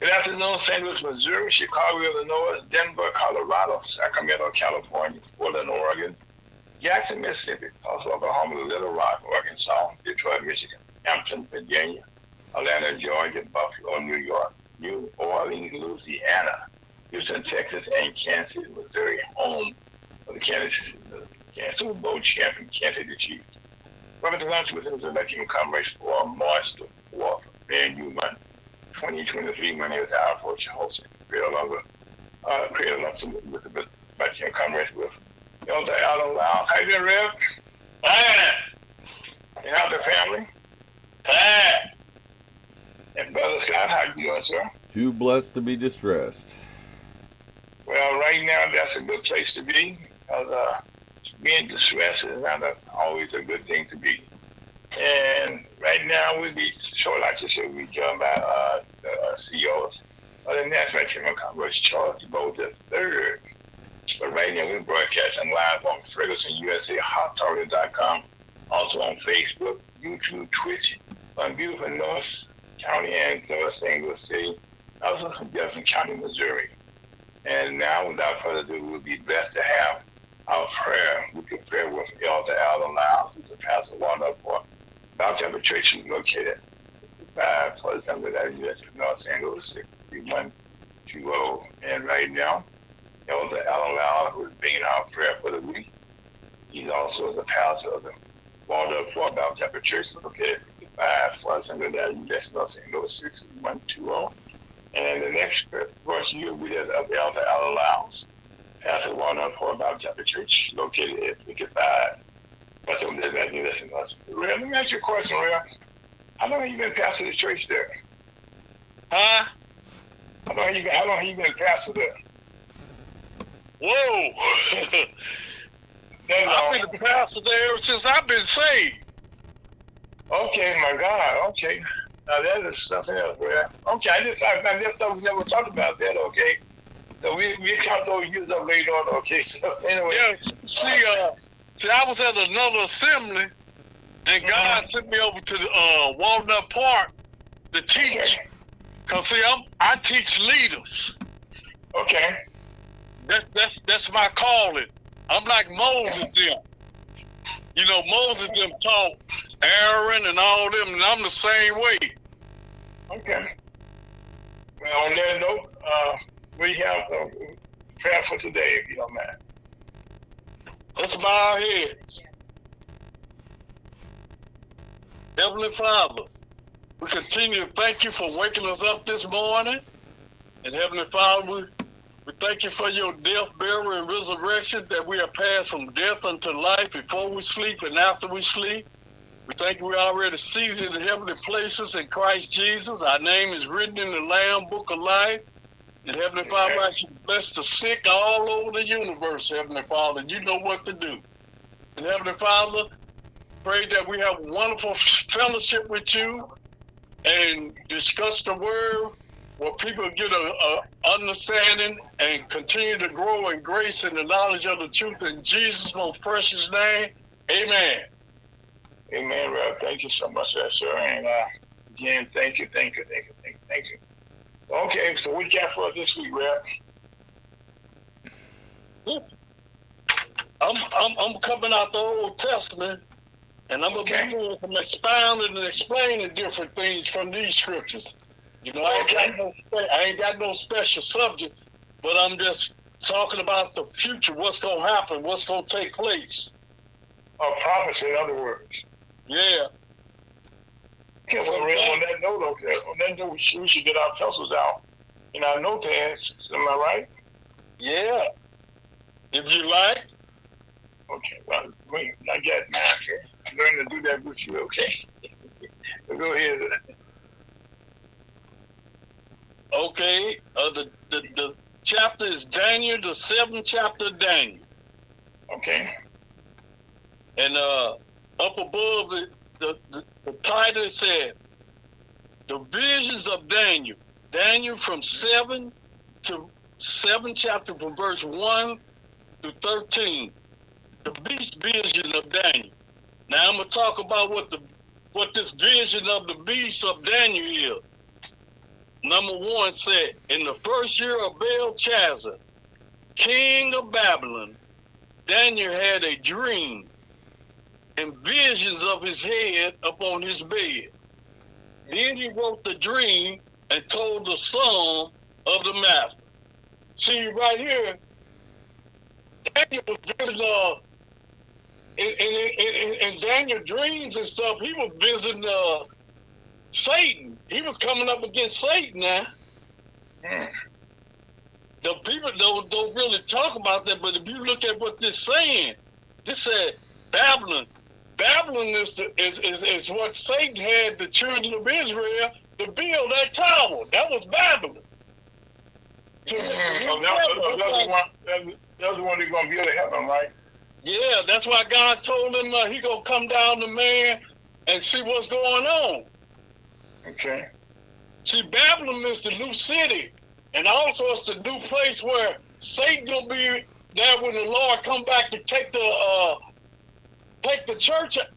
Good afternoon, St. Louis, Missouri, Chicago, Illinois, Denver, Colorado, Sacramento, California, Portland, Oregon, Jackson, Mississippi, also Oklahoma, Little Rock, Arkansas, Detroit, Michigan, Hampton, Virginia, Atlanta, Georgia, Buffalo, New York, New Orleans, Louisiana, Houston, Texas, and Kansas City, Missouri, home of the Super Bowl champion Kansas City Chiefs. Welcome to lunch with the election conference for March the 4th, Van Newman, 2023. My name is Al Fortune, hosting create a lunch with the election conference with Elder Alan Lyles. How you doing, Rev? Fine. And how's the family? Fine. And Brother Scott, how you doing, sir? Too blessed to be distressed. Well, right now, that's a good place to be, because being distressed is not always a good thing to be. And right now, we'll be, sure like you said, we'll be joined by the CEOs of the National Chamber Congress, Charles DeBow III. But right now, we're broadcasting live on Ferguson USA, HotTarget.com, also on Facebook, YouTube, Twitch, on beautiful North County and North St. Louis City, also from Jefferson County, Missouri. And now, without further ado, we'll be blessed to have our prayer. We can pray with Elder Alan Lyles, who's the pastor of Walnut Park Baptist Church, located 5 for example, that U.S. North St. Louis 63120. And right now, Elder Alan Lyles, who is being our prayer for the week, he's also the pastor of the Walnut Park Baptist Church, located 5 for example, that U.S. North St. Louis 63120. And the next verse you will be of Elder Alan Lyles, pastor of Walnut Park Baptist Church, located at 55. Let me ask you a question, Real. How long have you been pastor of the church there? Huh? How long have you been pastor there? Whoa. I've been the pastor there ever since I've been saved. Okay, my God. Okay. Now that is something else, Real. Okay, I just thought we never talked about that, okay? So we count those years up later on, okay? So anyway. Yeah, see, I was at another assembly, and God sent me over to Walnut Park to teach. Okay. Cause see, I teach leaders. Okay. That's my calling. I'm like Moses them. You know, Moses them taught Aaron and all them, and I'm the same way. Okay. Well, on that note, we have a prayer for today, if you don't mind. Let's bow our heads. Heavenly Father, we continue to thank you for waking us up this morning. And Heavenly Father, we thank you for your death, burial, and resurrection, that we are passed from death unto life before we sleep and after we sleep. We thank you we're already seated in the heavenly places in Christ Jesus. Our name is written in the Lamb Book of Life. And Heavenly Father, I should bless the sick all over the universe, Heavenly Father. You know what to do. And Heavenly Father, pray that we have wonderful fellowship with you and discuss the word where people get a understanding and continue to grow in grace and the knowledge of the truth. In Jesus' most precious name, amen. Amen, Rev. Thank you so much, sir. And again, thank you. Okay, so what you got for us this week, Rev? I'm coming out the Old Testament, and I'm going to be doing some expounding and explaining different things from these scriptures. You know, I ain't got no special subject, but I'm just talking about the future, what's going to happen, what's going to take place. Prophecy, in other words. Yeah. Okay, well, on that note, we should get our pencils out and our notepads. Am I right? Yeah. If you like. Okay, well, wait, I got mine here. I'm learning to do that with you, okay? Go ahead. Okay, the chapter is Daniel, the 7th chapter of Daniel. Okay. And up above it, the title said, The Visions of Daniel. Daniel from 7 chapter from verse 1 to 13. The beast vision of Daniel. Now I'm going to talk about what this vision of the beast of Daniel is. In number 1 said, in the first year of Belshazzar, king of Babylon, Daniel had a dream and visions of his head upon his bed. Then he wrote the dream and told the sum of the matter. See, right here, Daniel was visiting, in Daniel dreams and stuff, he was visiting Satan. He was coming up against Satan now. The people don't really talk about that, but if you look at what this saying, this said Babylon. Babylon is what Satan had the children of Israel to build that tower. That was Babylon. So that's the one they're going to build in heaven, right? Yeah, that's why God told him he going to come down to man and see what's going on. Okay. See, Babylon is the new city. And also it's the new place where Satan going to be there when the Lord come back to take the church out.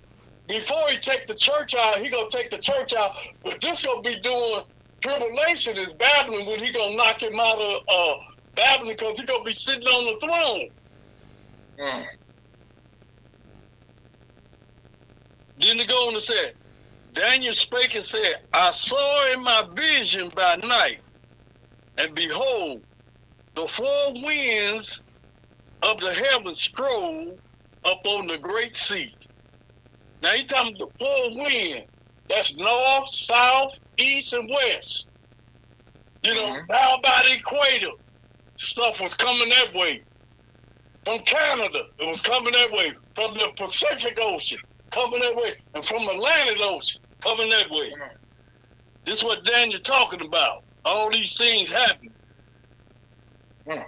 Before he take the church out, he going to take the church out. But this going to be doing tribulation is Babylon when he going to knock him out of Babylon because he going to be sitting on the throne. Then he go on and say, Daniel spake and said, I saw in my vision by night, and behold, the 4 winds of the heavens strolled upon the great sea. Now he talking about the 4 winds. That's north, south, east, and west. You know, down by the equator, stuff was coming that way. From Canada, it was coming that way. From the Pacific Ocean, coming that way. And from the Atlantic Ocean, coming that way. This is what Daniel talking about. All these things happen. And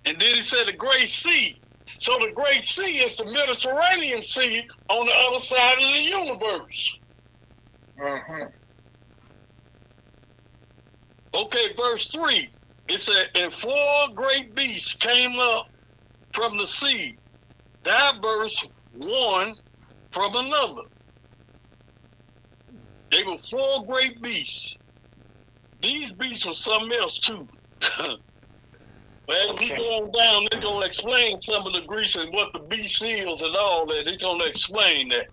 then he said the Great Sea. So the Great Sea is the Mediterranean Sea on the other side of the universe. Okay, verse 3. It said, and 4 great beasts came up from the sea, diverse one from another. They were 4 great beasts. These beasts were something else too. Well, as we go on down, they're going to explain some of the Greece and what the beast is and all that. They're going to explain that.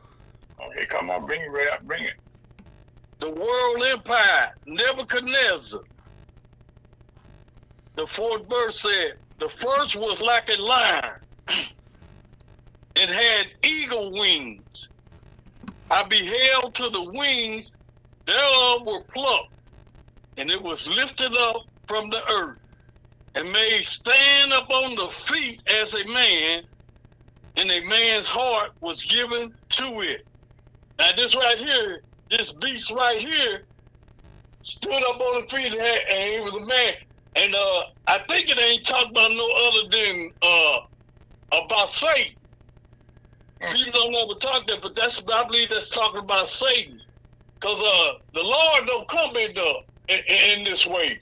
Okay, come on, bring it right up, bring it. The world empire, Nebuchadnezzar. The 4th verse said, the first was like a lion. It had eagle wings. I beheld to the wings thereof were plucked, and it was lifted up from the earth, and made stand up on the feet as a man, and a man's heart was given to it. Now this right here, this beast right here, stood up on the feet and he was a man. And I think it ain't talking about no other than about Satan. People don't ever talk that, but I believe that's talking about Satan. Because the Lord don't come in this way.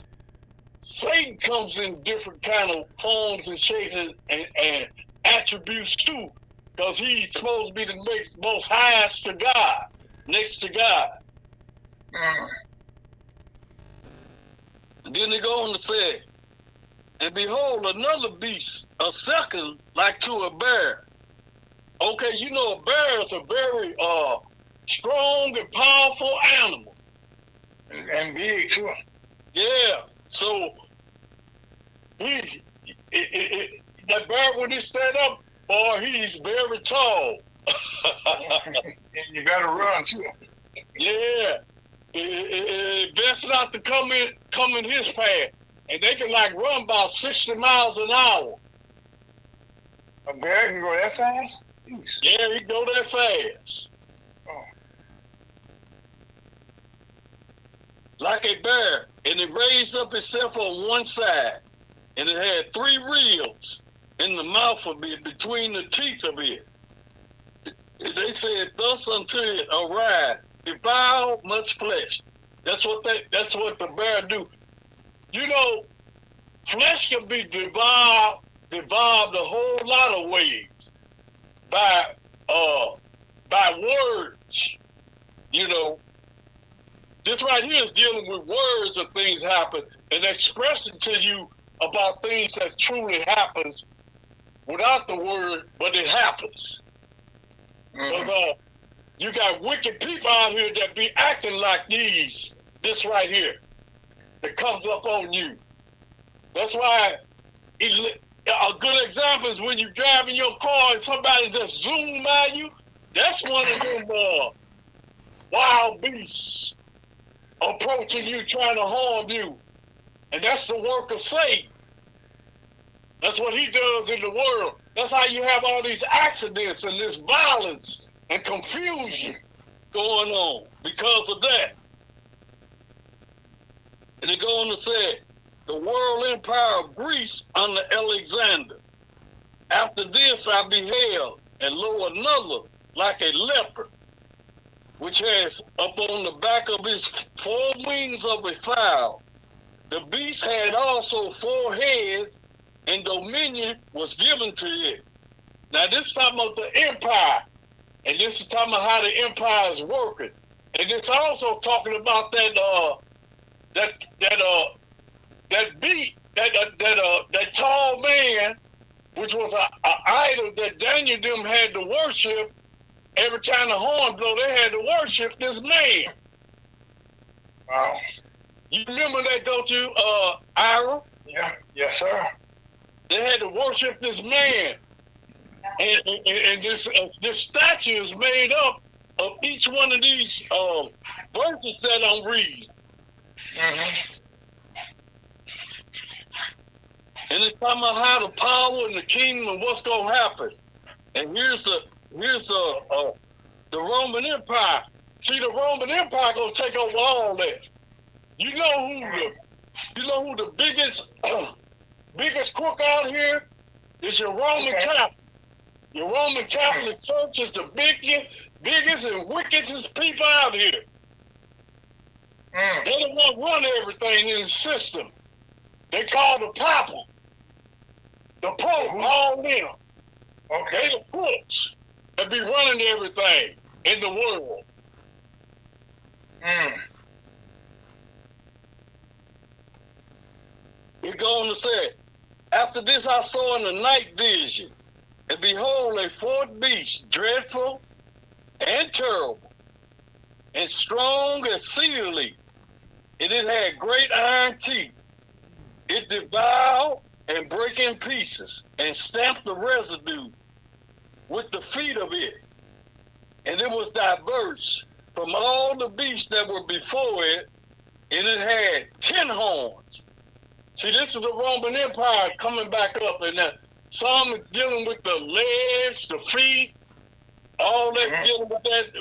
Satan comes in different kind of forms and shapes and attributes too. Because he's supposed to be the most highest to God, next to God. And then they go on to say, and behold, another beast, a second, like to a bear. Okay, you know a bear is a very strong and powerful animal. And big too. Yeah, so that bear, when he stand up, boy, he's very tall. And you better run too. Yeah. It best not to come in his path. And they can like run about 60 miles an hour. A bear can go that fast? Jeez. Yeah, he can go that fast. Oh. Like a bear. And it raised up itself on one side. And it had 3 reels in the mouth of it, between the teeth of it. They said, thus unto it arise, devour much flesh. That's what the bear do. You know, flesh can be devoured a whole lot of ways by words. You know, This right here is dealing with words of things happen and expressing to you about things that truly happens without the word, but it happens. Because you got wicked people out here that be acting like this right here, that comes up on you. That's why a good example is when you drive in your car and somebody just zoom by you. That's one of them wild beasts approaching you, trying to harm you. And that's the work of Satan. That's what he does in the world. That's how you have all these accidents and this violence and confusion going on because of that. And it goes on to say, the world empire of Greece under Alexander. After this I beheld, and lo, another like a leopard, which has up on the back of his 4 wings of a fowl. The beast had also 4 heads, and dominion was given to it. Now this is talking about the empire, and this is talking about how the empire is working. And it's also talking about that tall man, which was an idol that Daniel them had to worship. Every time the horn blow, they had to worship this man. Wow. You remember that, don't you, Ira? Yeah. Yes, sir. They had to worship this man. And this statue is made up of each one of these verses that I'm reading. And it's talking about how the power and the kingdom and what's going to happen. And here's the Roman Empire. See, the Roman Empire going to take over all that. You know who the biggest crook out here is? Your Roman Catholic. Your Roman Catholic Church is the biggest and wickedest people out here. They don't want to run everything in the system. They call the Papa, the Pope, all them. They the crooks that be running everything in the world. It goes on to say, after this I saw in the night vision, and behold, a 4th beast, dreadful and terrible, and strong exceedingly, and it had great iron teeth. It devoured and brake in pieces, and stamped the residue with the feet of it. And it was diverse from all the beasts that were before it, and it had 10 horns. See, this is the Roman Empire coming back up, and some is dealing with the legs, the feet, all that's dealing with that,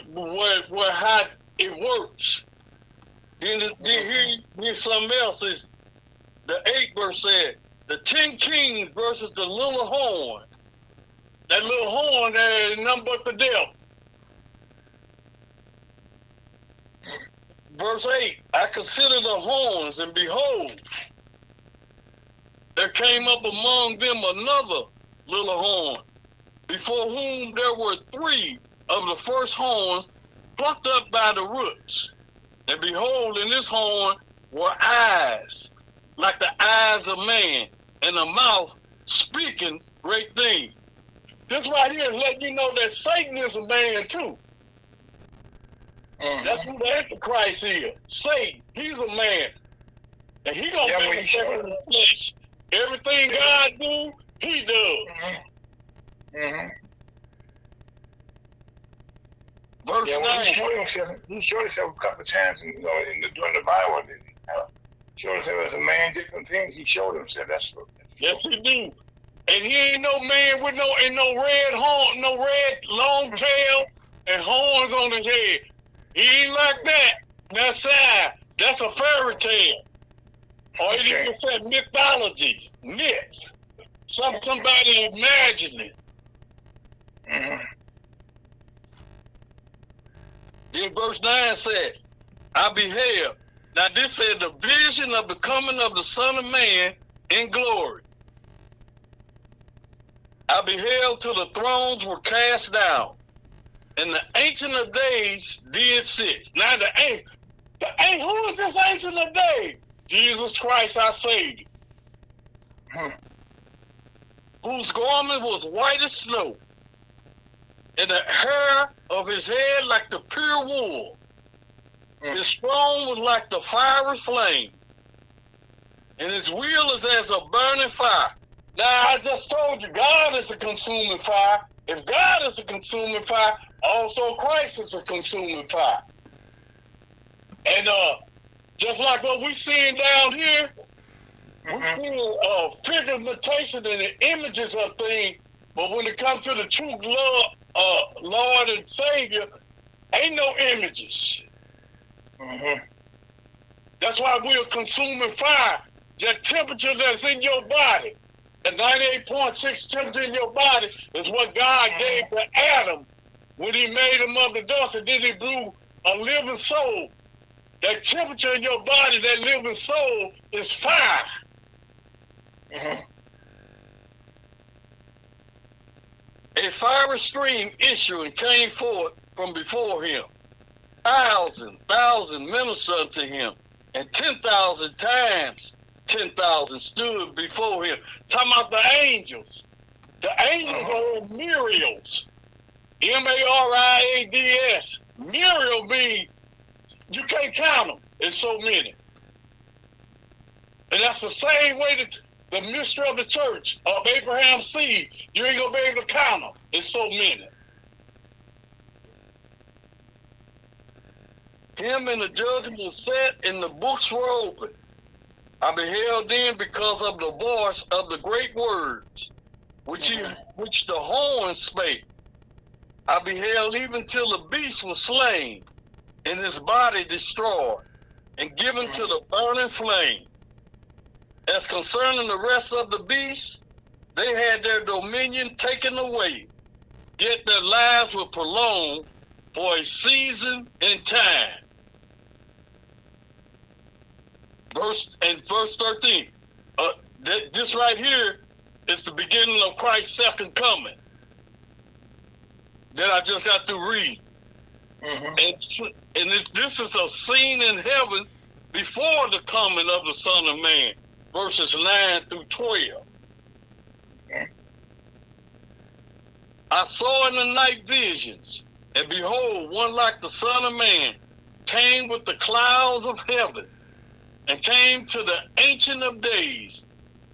where how it works. Then here's something else. Is the 8th verse said, the 10 kings versus the little horn. That little horn there is nothing but the devil. Verse 8, I considered the horns, and behold, there came up among them another little horn, before whom there were 3 of the first horns plucked up by the roots. And behold, in this horn were eyes, like the eyes of man, and a mouth speaking great things. This right here is letting you know that Satan is a man too. That's who the Antichrist is. Satan, he's a man. And he gonna manifest in the flesh. Everything God do, he does. Verse 9. He showed himself a couple of times during the Bible. Showed himself as a man, different things. He showed himself. Yes, he do. And he ain't no man with no red horn, no red long tail and horns on his head. He ain't like that. That's a fairy tale. Or you can say mythology, myth. Somebody imagined it. Then verse 9 said, I beheld. Now this said the vision of the coming of the Son of Man in glory. I beheld till the thrones were cast down, and the Ancient of Days did sit. Now Who is this ancient of days? Jesus Christ, our Savior, whose garment was white as snow, and the hair of his head like the pure wool. His throne was like the fiery flame, and his wheel is as a burning fire. Now, I just told you, God is a consuming fire. If God is a consuming fire, also Christ is a consuming fire. And just like what we seeing down here, we see figmentation and the images of things, but when it comes to the true Lord and Savior, ain't no images. That's why we're consuming fire. That temperature that's in your body, the 98.6 temperature in your body, is what God gave to Adam when he made him of the dust, and then he blew a living soul. That temperature in your body, that living soul, is fire. A fiery stream issued and came forth from before him. Thousand ministered unto him, and 10,000 times 10,000 stood before him. Talking about the angels. The angels are Muriels. M-A-R-I-A-D-S. Muriel means you can't count them. It's so many. And that's the same way that the mystery of the church of Abraham's seed, you ain't going to be able to count them. It's so many. Him and the judgment was set, and the books were open. I beheld then because of the voice of the great words, which the horn spake. I beheld even till the beast was slain, and his body destroyed, and given to the burning flame. As concerning the rest of the beasts, they had their dominion taken away, yet their lives were prolonged for a season and time. Verse 13. This right here is the beginning of Christ's second coming that I just got to read. This is a scene in heaven before the coming of the Son of Man, verses 9 through 12. I saw in the night visions, and behold, one like the Son of Man came with the clouds of heaven, and came to the Ancient of Days,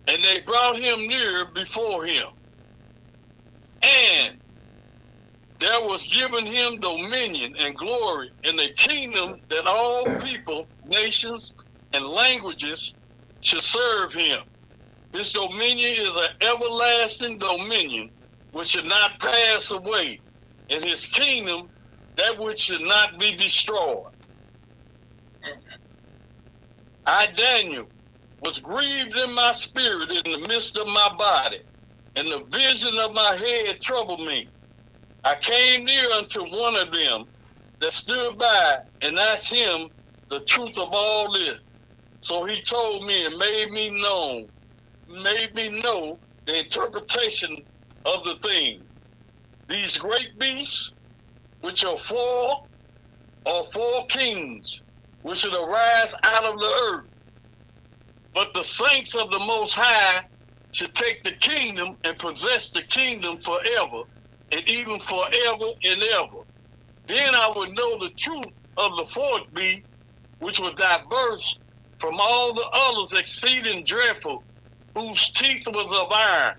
and they brought him near before him. And there was given him dominion and glory and a kingdom that all people, nations, and languages should serve him. His dominion is an everlasting dominion which should not pass away, and his kingdom that which should not be destroyed. I, Daniel, was grieved in my spirit in the midst of my body, and the vision of my head troubled me. I came near unto one of them that stood by, and asked him the truth of all this. So he told me and made me know the interpretation of the thing. These great beasts, which are four kings, which should arise out of the earth. But the saints of the Most High should take the kingdom and possess the kingdom forever, and even forever and ever. Then I would know the truth of the fourth beast, which was diverse from all the others, exceeding dreadful, whose teeth was of iron,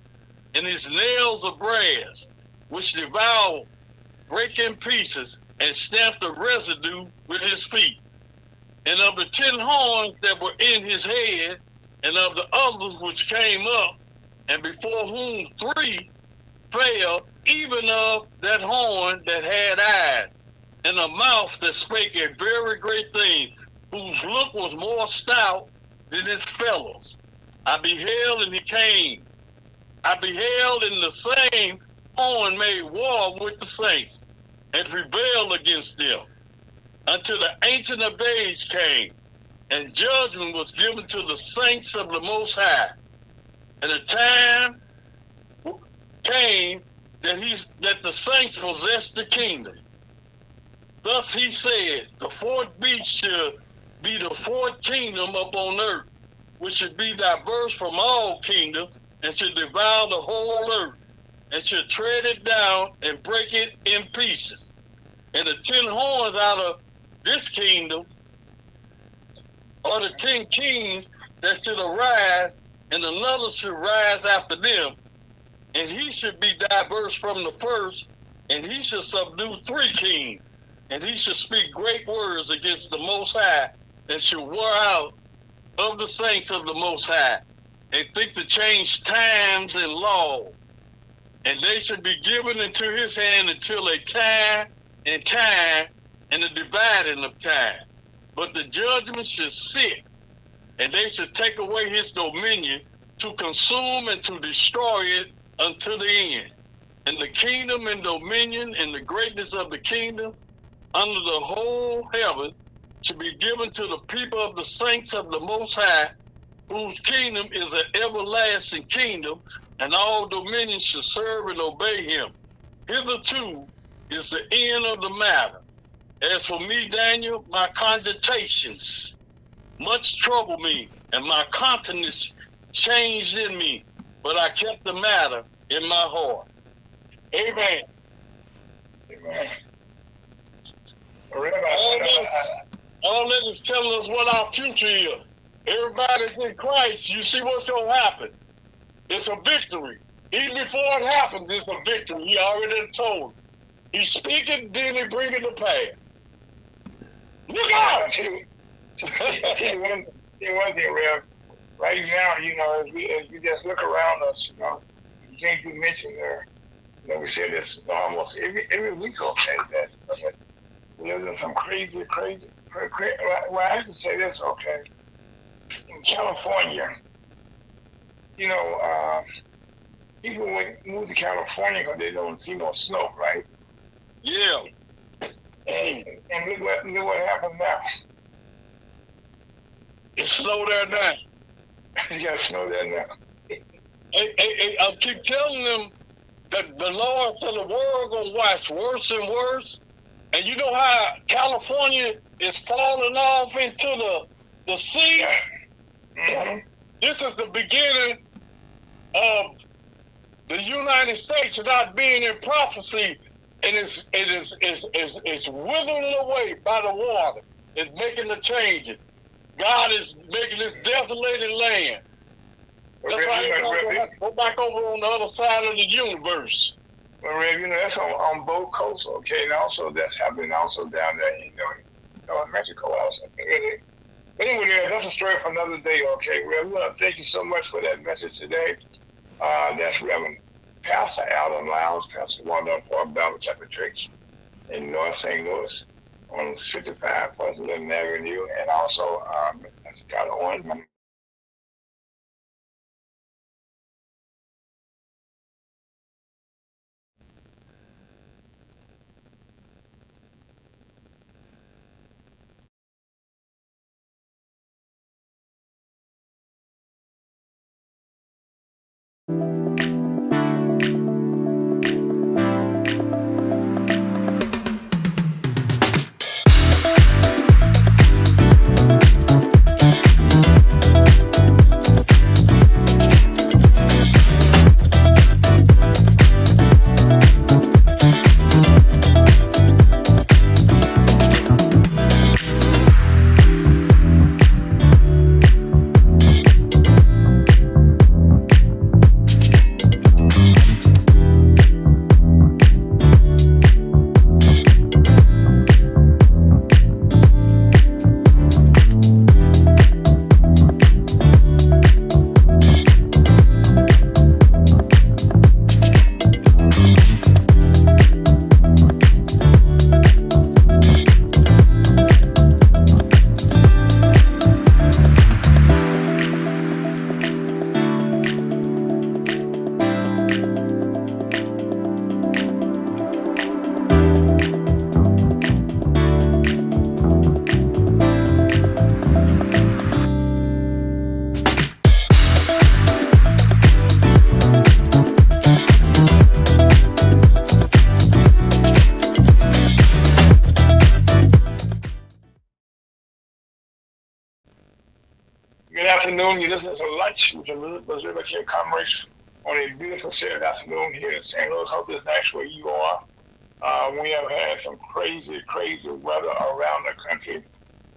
and his nails of brass, which devoured, break in pieces, and stamped the residue with his feet. And of the 10 horns that were in his head, and of the others which came up, and before whom 3 fell, even of that horn that had eyes, and a mouth that spake a very great thing, whose look was more stout than his fellows. I beheld, and he came. I beheld, and the same horn made war with the saints, and prevailed against them, until the Ancient of Days came, and judgment was given to the saints of the Most High. And the time came that the saints possessed the kingdom. Thus he said, the fourth beast should be the fourth kingdom upon earth, which should be diverse from all kingdoms, and should devour the whole earth, and should tread it down and break it in pieces. And the 10 horns out of this kingdom are the 10 kings that should arise, and another should rise after them, and he should be diverse from the first, and he should subdue 3 kings, and he should speak great words against the Most High, and should wear out of the saints of the Most High, and think to change times and law, and they should be given into his hand until a time and the dividing of time. But the judgment should sit, and they should take away his dominion to consume and to destroy it unto the end. And the kingdom and dominion and the greatness of the kingdom under the whole heaven should be given to the people of the saints of the Most High, whose kingdom is an everlasting kingdom, and all dominions should serve and obey him. Hitherto is the end of the matter. As for me, Daniel, my cogitations much troubled me, and my countenance changed in me, but I kept the matter in my heart. Amen. Amen. All that is telling us what our future is. Everybody's in Christ. You see what's going to happen. It's a victory. Even before it happens, it's a victory. He already told. He's speaking, then he bring it to pass. Look out! See one thing, Rev. Right now, as we just look around us, things you mentioned there, we say this almost every week, okay, that we live in some crazy. Well, I have to say this, okay. In California, people move to California because they don't see no snow, right? Yeah. And look what happened now. It's snow there now. You got snow there now. I keep telling them that the Lord said the world gonna wax worse and worse. And you know how California is falling off into the sea? Mm-hmm. This is the beginning of the United States not being in prophecy, and it's withering away by the water. It's making the changes. God is making this desolated land. That's why he's going to go back over on the other side of the universe. Well, Rev, that's on both coasts, okay, and also that's happening also down there, in Mexico also. But anyway, that's a story for another day, okay, Rev. We want to thank you so much for that message today. That's Reverend Pastor Allen Lyles, Pastor 104 Bible Chapel Church in North St. Louis on 55 West 11th Avenue, and also Scott Owen. afternoon. You listen to Lunch with Elizabeth and Commerce on a beautiful Saturday afternoon here in St. Louis. Hope it's nice where you are. We have had some crazy, crazy weather around the country.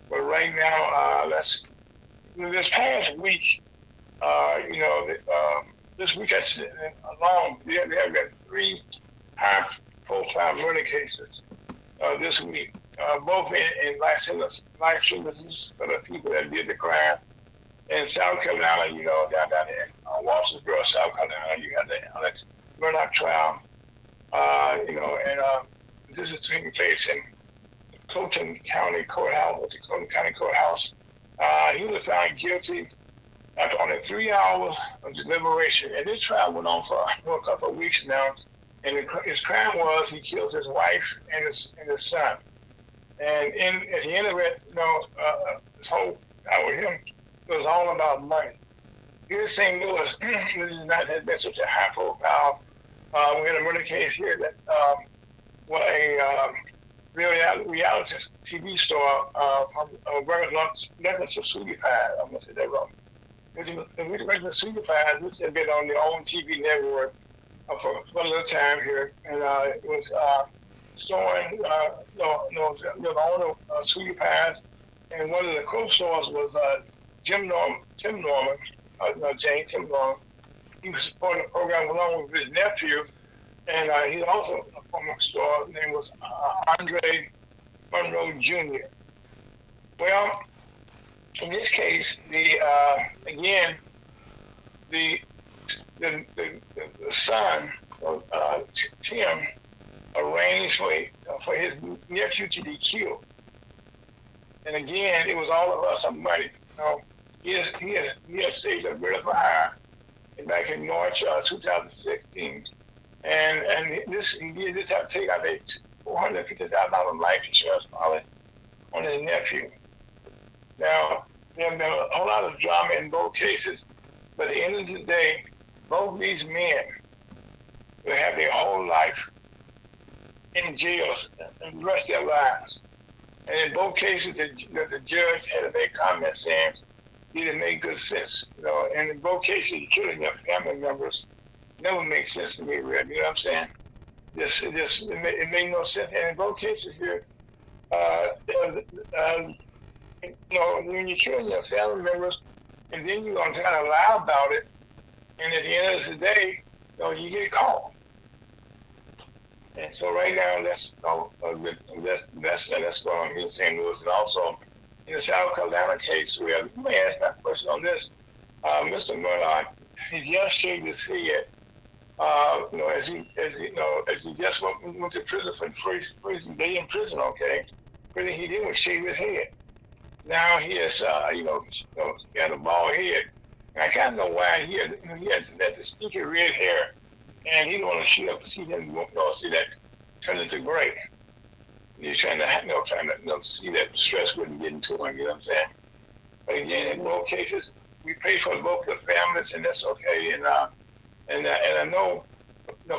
But right now, this past week, this week alone, we have got 3 high-profile murder cases this week, both in life sentences for the people that did the crime. In South Carolina, down in Waltersboro, South Carolina, you got the Alex Murdoch trial, and this is taking place in the Clinton County Courthouse. He was found guilty after only 3 hours of deliberation, and this trial went on for a couple of weeks now. And his crime was he killed his wife and his son. And at the end of it, this whole trial with him, it was all about money. Here in St. Louis, this has not been such a high profile. We had a murder case here that a reality TV star from Records of Sweetie Pie. I'm going to say that wrong. Records of Sweetie Pie, which had been on the own TV network for a little time here. And it was starring the owner of Sweetie Pie. And one of the co-stars was Tim Norman. He was supporting the program along with his nephew, and he's also a former star. His name was Andre Monroe Jr. Well, in this case, the son of Tim arranged for his nephew to be killed. And again, it was all about some money. He has saved a bit of a high back in March 2016, and he did this have to take out a $450,000 life insurance policy on his nephew. Now, there have been a whole lot of drama in both cases, but at the end of the day, both these men will have their whole life in jail and the rest of their lives. And in both cases, the judge had to make comments saying it didn't make good sense. And in both cases, killing their family members never makes sense to me, really. You know what I'm saying? It made no sense. And in both cases here, when you're killing your family members, and then you're going to try to lie about it, and at the end of the day, you get caught. And so right now, that's going on here in St. Louis, and also in the South Carolina case, you may ask my question on this. Mr. Murdoch, he just shaved his head. As he just went to prison for the first day in prison. Okay, but he didn't shave his head. Now he has, got a bald head. And I kind of know why he has that stinky red hair, and he don't want to see that turn into gray. He's trying to see that stress wouldn't get into him. You know what I'm saying? But again, in both cases, we pray for both the families, and that's okay. And I know,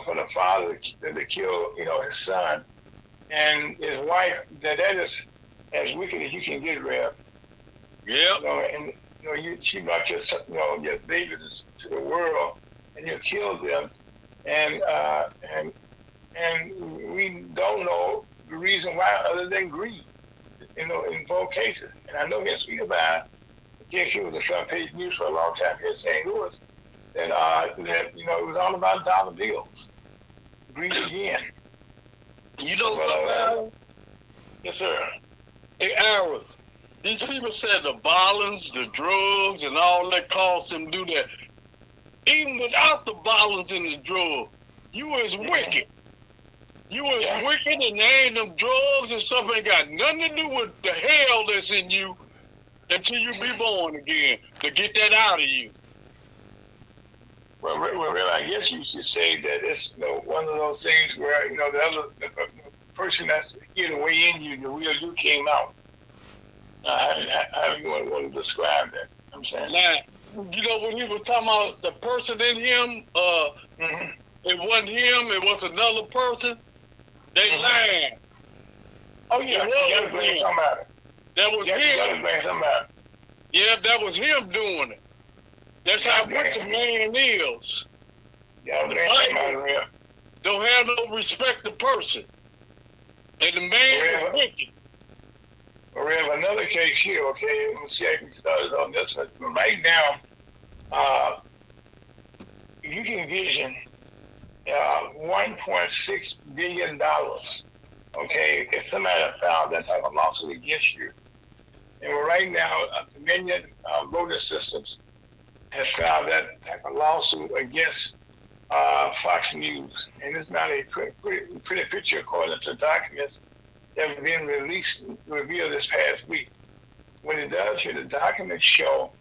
for the father that killed, his son and his wife, that is as wicked as you can get, Rev. Yeah. She brought your babies to the world, and you killed them, and we don't know the reason why other than greed, in both cases. And I know here in Sweetie-Pie, in case she was the front page news for a long time here in St. Louis, that it was all about dollar bills. Greed again. You know something? Yes, sir. Hey, Aaron, these people said the violence, the drugs, and all that caused them to do that. Even without the violence and the drugs, you was wicked. You was wicked, and there ain't them drugs and stuff ain't got nothing to do with the hell that's in you until you be born again to get that out of you. Well, I guess you should say that it's one of those things where the person that's hidden way in you, the real you came out. How do you want to describe that? I'm saying. Now, when he was talking about the person in him, it wasn't him, it was another person. They lied. Oh yeah, you gotta blame somebody. That was him. You gotta blame somebody. Yeah, that was him doing it. That's how wicked man is. Yeah, The man, Bible don't have no respect to person. And the man is wicked. we have another case here, okay? We'll see if we started on this one. Right now, you can vision $1.6 billion, okay, if somebody filed that type of lawsuit against you. And right now, Dominion Voting Systems has filed that type of lawsuit against Fox News. And it's not a pretty picture according to documents that have been revealed this past week. What it does here, the documents show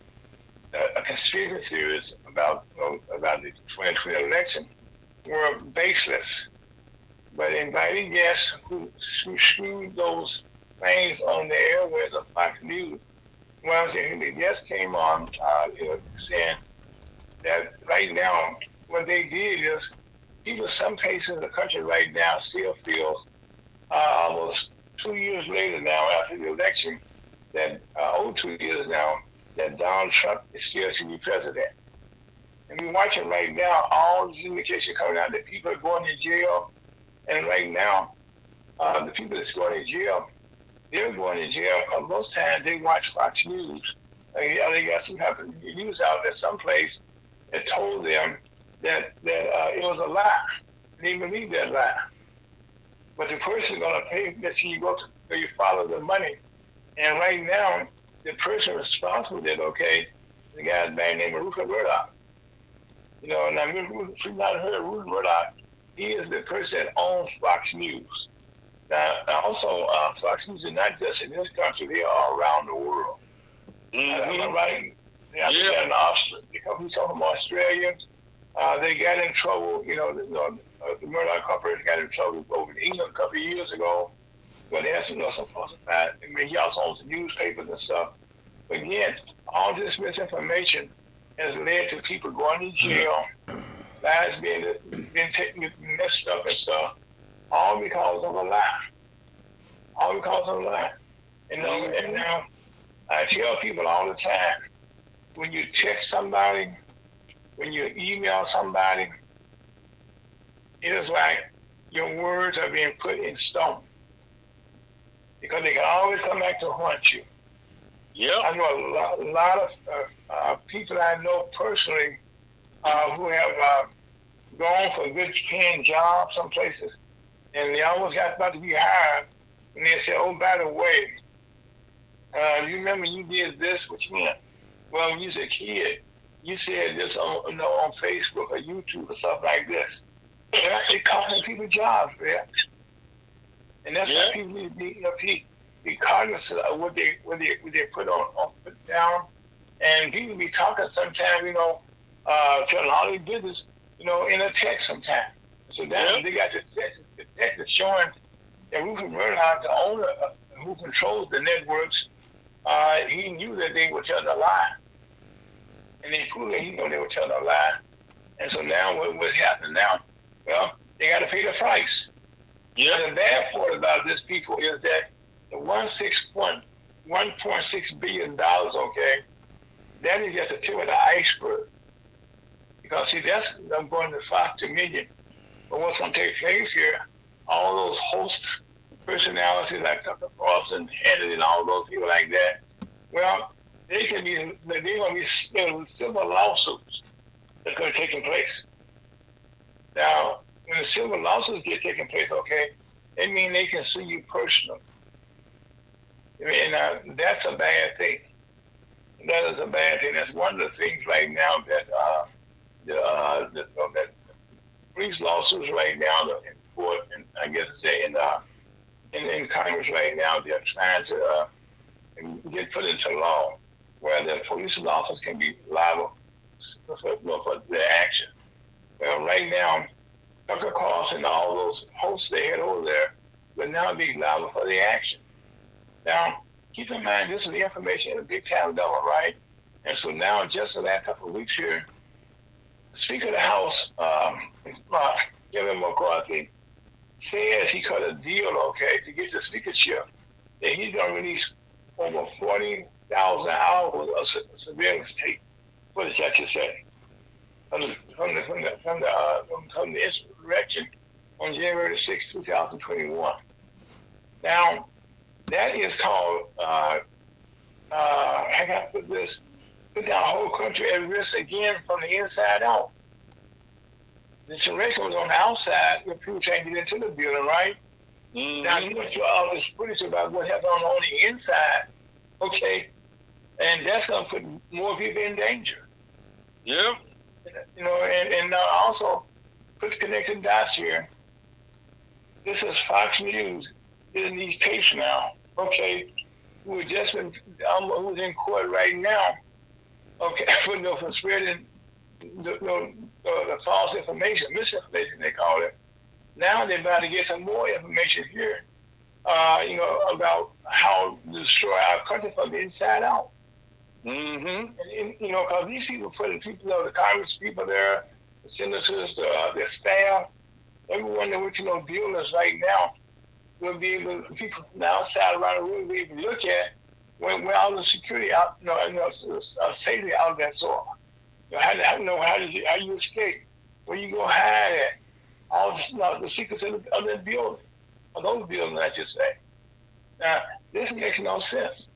a conspiracy theories about the 2020 election were baseless. But inviting guests who screwed those things on the airways of Fox News, well, the guests came on, saying that right now what they did is people, some places in the country right now still feel almost 2 years later now after the election, that 2 years now, that Donald Trump is still to be president. And we're watching right now all this indication coming out that people are going to jail. And right now, the people that's going to jail, they're going to jail because most times they watch Fox News. They got some type of news out there someplace that told them that it was a lie. They believe that lie. But the person going to pay, let's say you follow the money. And right now, the person responsible for that, okay, the guy by the name of Rupert Murdoch. Now, if you've not heard of Rupert Murdoch, he is the person that owns Fox News. Now also, Fox News is not just in this country, they are all around the world. Am I right? They come from Australia. They got in trouble, the Murdoch Corporation got in trouble over in England a couple of years ago. But they had some falsified. I mean, he also owns the newspapers and stuff. But again, all this misinformation has led to people going to jail, lives being messed up and stuff, all because of a lie. All because of a lie. And now I tell people all the time, when you text somebody, when you email somebody, it is like your words are being put in stone. Because they can always come back to haunt you. Yeah. I know a lot of people I know personally who have gone for good paying jobs some places, and they almost got about to be hired, and they said, "Oh, by the way, you remember you did this?" Which meant, well, when you was a kid, you said this on Facebook or YouTube or stuff like this. They're actually costing people jobs, man. And that's why people need to be cognizant of what they put down. And people be talking sometimes, telling all their business, in a text sometimes. So now they got the text is showing that Rupert Murdoch, the owner who controls the networks, he knew that they were telling a lie. And they proved that he knew they were telling a lie. And so now what's happening now? Well, they got to pay the price. Yeah. And the bad part about this, people, is that the $1.6 billion, okay, that is just a tip of the iceberg. Because, see, that's going to Fox Dominion. But what's going to take place here, all those host personalities like Tucker Carlson, Hannity, and all those people like that, well, they're going to be civil lawsuits that's going to take place. Now, when the civil lawsuits get taking place, okay, it means they can sue you personally. And that's a bad thing. That is a bad thing. That's one of the things right now that police lawsuits right now in court, and I guess say in Congress right now, they're trying to get put into law where the police officers can be liable for their action. Well, right now, Tucker Carlson and all those hosts they had over there will now be liable for the action. Now, keep in mind, this is the information in a big town government, right? And so now, just the last couple of weeks here, the Speaker of the House, Kevin McCarthy, says he cut a deal, okay, to get the speakership, that he's going to release over $40 6,000 hours of surveillance tape footage, I should say, from the insurrection on January 6, 2021. Now, that is called, how can I put this? Put the whole country at risk again from the inside out. The insurrection was on the outside, when people trying to get into the building, right? Mm-hmm. Now, you want all this footage about what happened on the inside, okay? And that's going to put more people in danger. Yep. You know, and also put the connecting dots here. This is Fox News in these tapes now, okay? Who was just been, who's in court right now, okay, for spreading the false information, misinformation they call it. Now they're about to get some more information here, you know, about how to destroy our country from the inside out. Mm-hmm. And you know, because these people putting people, the Congress people there, the senators, their staff, everyone that which, you know, dealers right now will be able, people from the outside around the world will be able to look at when all the security out, safety out there. So, how you escape? Where you go hide at? All the secrets of the building, of those buildings, I just say. Now, this makes no sense.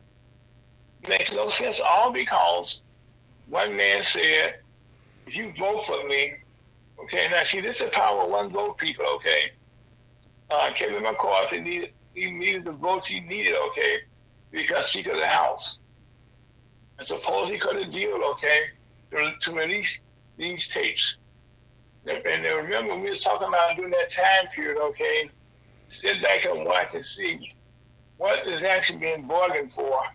It makes no sense, all because one man said, if you vote for me, okay, now see, this is the power of one vote, people, okay? Kevin McCarthy needed the votes he needed, okay, because Speaker of the House. And suppose he could have deal, okay, to release these tapes. And remember, we were talking about during that time period, okay, sit back and watch and see what is actually being bargained for,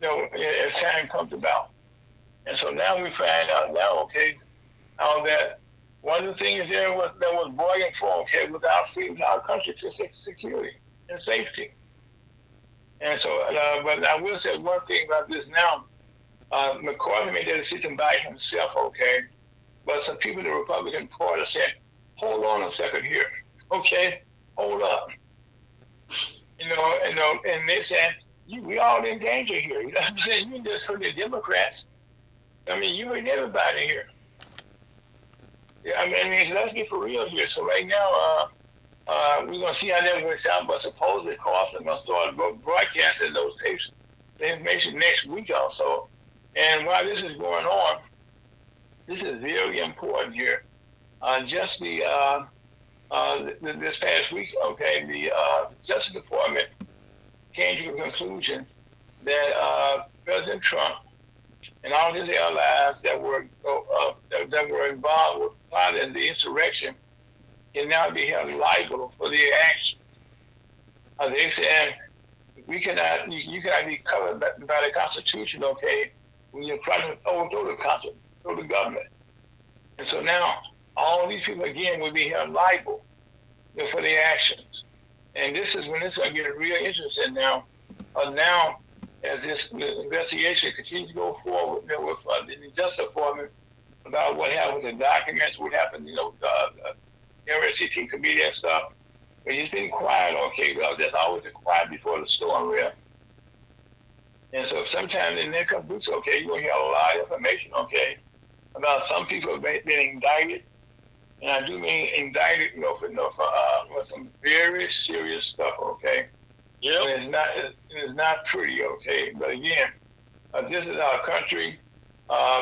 you know, as time comes about. And so now we find out now, okay, how that one of the things that was bargained for, okay, was our freedom, our country, to security and safety. And so, but I will say one thing about this now. McCarthy made that decision by himself, okay? But some people in the Republican Party said, hold on a second here, okay? Hold up. You know, and they said, we all in danger here. You know what I'm saying? You just heard the Democrats. I mean, you heard everybody here. Yeah, I mean, so let's be for real here. So right now, we're going to see how that works out, but supposedly Carson going to start broadcasting those tapes, the information next week also. And while this is going on, this is very important here. Just this past week, okay, the Justice Department came to the conclusion that President Trump and all his allies that were involved with plotting the insurrection can now be held liable for their actions. They said you cannot be covered by the Constitution, okay, when you're trying to overthrow the government. And so now all these people again will be held liable for their actions. And this is when it's going to get real interesting now. Now, as this investigation continues to go forward, you know, with the Justice Department about what happened with the documents, what happened, you know, the RSCT committee and stuff. But it's been quiet, okay, well, there's always a quiet before the storm, really. And so sometimes in the next couple weeks, okay, you're going to hear a lot of information, okay, about some people being indicted. And I do mean indicted, you know, for some very serious stuff, okay? Yeah. It's not pretty, okay? But again, this is our country.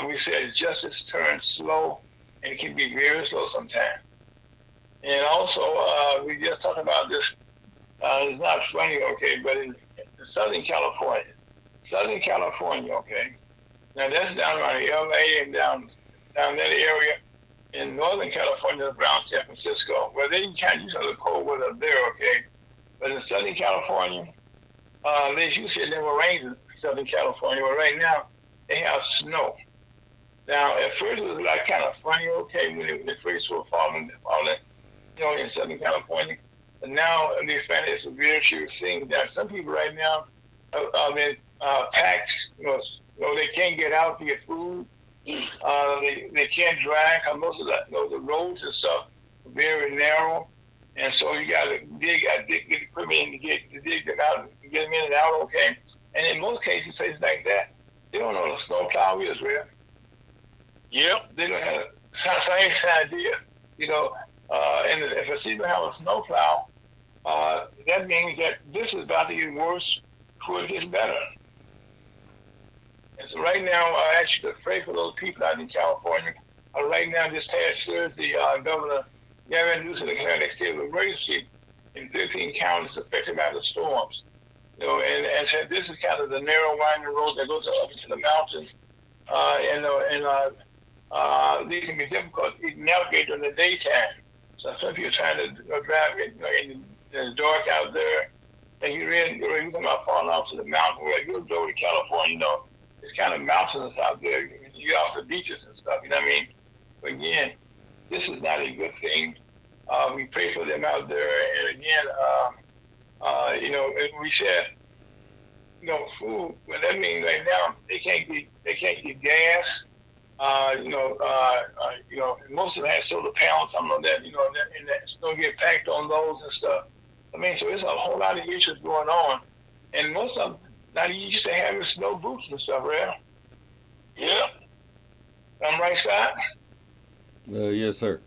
We said justice turns slow, and it can be very slow sometimes. And also, we just talked about this. It's not funny, okay, but in Southern California, okay. Now that's down around LA and down that area. In Northern California, around San Francisco, where they kind of use the cold weather there, okay. But in Southern California, they used to never rains in Southern California, but right now they have snow. Now, at first it was like kind of funny, okay, when the first were falling, you know, in Southern California. But now they find it's a very serious thing. That some people right now have been packed, you know, they can't get out to get food. They can't drive because most of the roads and stuff are very narrow, and so you got to get equipment in to dig them out, get them in and out, okay. And in most cases, places like that, they don't know what a snowplow is, real. Yep. They don't have the same idea, you know. And if a city don't have a snowplow, that means that this is about to get worse before it gets better. And so right now, I actually afraid for those people out in California. Right now, this past Thursday, Governor Gavin Newsom declared a state of emergency in 13 counties affected by the storms. You know, and said this is kind of the narrow, winding road that goes up into the mountains. These can be difficult to navigate during the daytime. So some people are trying to drive in the dark out there. And you're talking about falling off to the mountain. Where you go to California, you know, it's kind of mountainous out there. You're off the beaches and stuff, you know what I mean? But again, this is not a good thing. We pray for them out there. And again, you know, we said, you know, food. Well, that means right now they can't get gas. You know, most of them have solar panels. Some of that, you know, and that's gonna get packed on those and stuff. I mean, so there's a whole lot of issues going on, and most of them now you used to have snow boots and stuff, right? Yeah. I'm right, Scott. Yes, sir.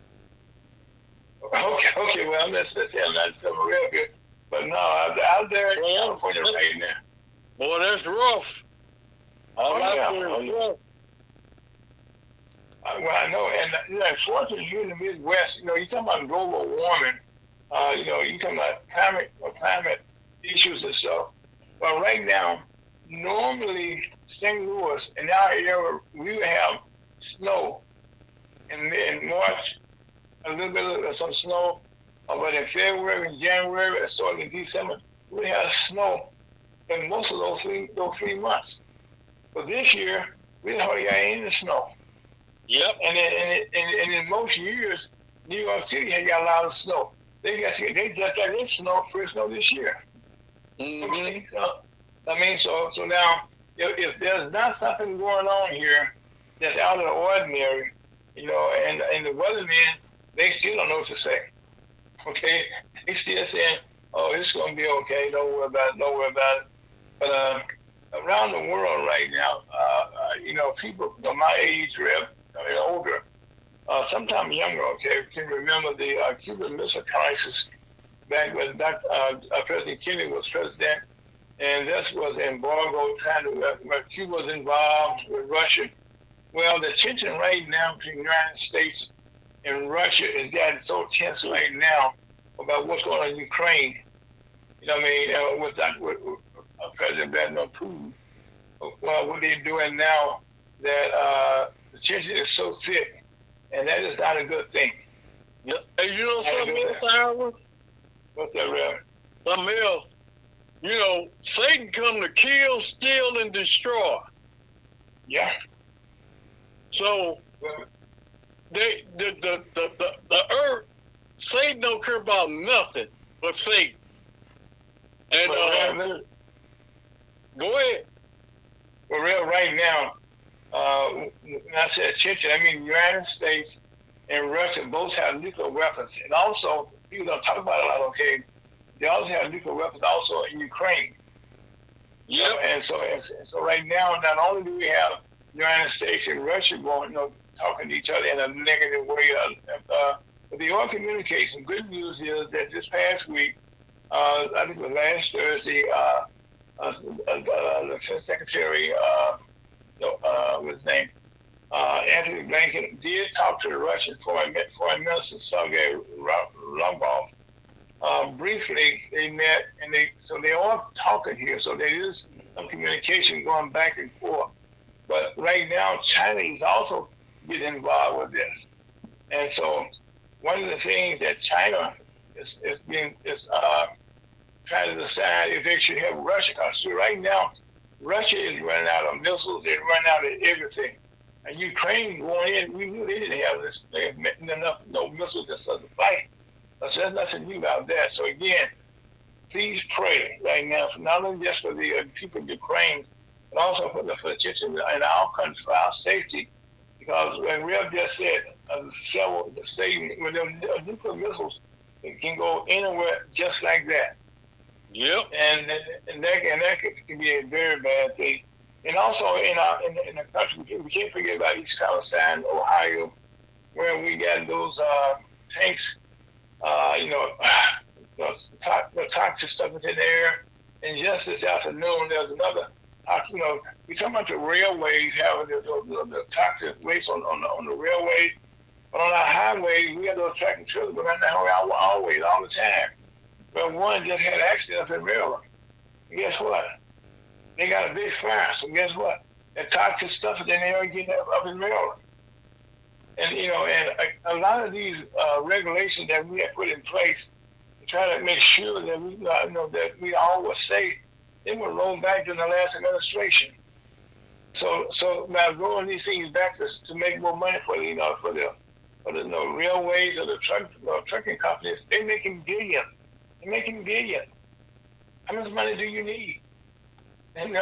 Okay. Well, let's say I'm not something real good, but no, out there in California right now. Boy, that's rough. Well, I know, and unfortunately, here in the Midwest, you know, you're talking about global warming. You know, you're talking about climate issues and stuff. But right now, normally St. Louis in our area, we would have snow in March, a little bit of some snow, but in February and January, and starting in December, we have snow in most of those three months. But this year, we hardly got any snow. Yep. And in most years, New York City has got a lot of snow. They just got their first snow this year. Mm-hmm. Okay, so, I mean, so now, if there's not something going on here that's out of the ordinary, you know, and the weathermen, they still don't know what to say. Okay, they still saying, "Oh, it's going to be okay. Don't worry about it." But around the world right now, you know, people my age, older, sometimes younger, okay, can remember the Cuban Missile Crisis back when President Kennedy was president, and this was an embargo where Cuba was involved with Russia. Well, the tension right now between the United States and Russia is getting so tense right now about what's going on in Ukraine. You know what I mean? With President Vladimir Putin. Well, what they're doing now, that the tension is so thick, and that is not a good thing. Yep. Hey, you know something else, Howard? What's that, Rev? Something else. You know, Satan come to kill, steal, and destroy. Yeah. So the earth, Satan don't care about nothing but Satan. And go ahead. Well, Rev, right now, when I said tension, I mean the United States and Russia both have nuclear weapons, and also people don't talk about it a lot. Okay, they also have nuclear weapons also in Ukraine. Yep. And so right now, not only do we have the United States and Russia going, talking to each other in a negative way, but they are communicating. Good news is that this past week, I think it was last Thursday, the Defense Secretary, what's his name, Anthony Blinken did talk to the Russian Foreign Minister Sergei Lavrov. Briefly, they met, and they are talking here. So there is some communication going back and forth. But right now, China is also getting involved with this. And so one of the things that China is trying to decide if they should have Russia. Because right now, Russia is running out of missiles. They're running out of everything. And Ukraine going in, we knew they didn't have this. They have enough missiles just to fight. So there's nothing new about that. So again, please pray right now, for not only just for the people of Ukraine, but also for the church in our country, for our safety. Because when Rev just said, several statements with them nuclear missiles, it can go anywhere just like that. Yep. and that can be a very bad thing. And also in the country, we can't forget about East Palestine, Ohio, where we got those tanks, you know, the toxic stuff is in the air. And just this afternoon, there's another, you know, we talking about the railways having the toxic waste on the railways. But on our highways, we got those tractor trailers going down our always all the time. But one just had an accident up in Maryland. And guess what? They got a big fire. So guess what? That toxic stuff is in the air getting up in Maryland. And you know, and a lot of these regulations that we have put in place to try to make sure that we, you know, that we all were safe, they were rolled back during the last administration. So now rolling these things back to make more money for the railways or the trucking companies, they're making billions. They're making billions. How much money do you need? And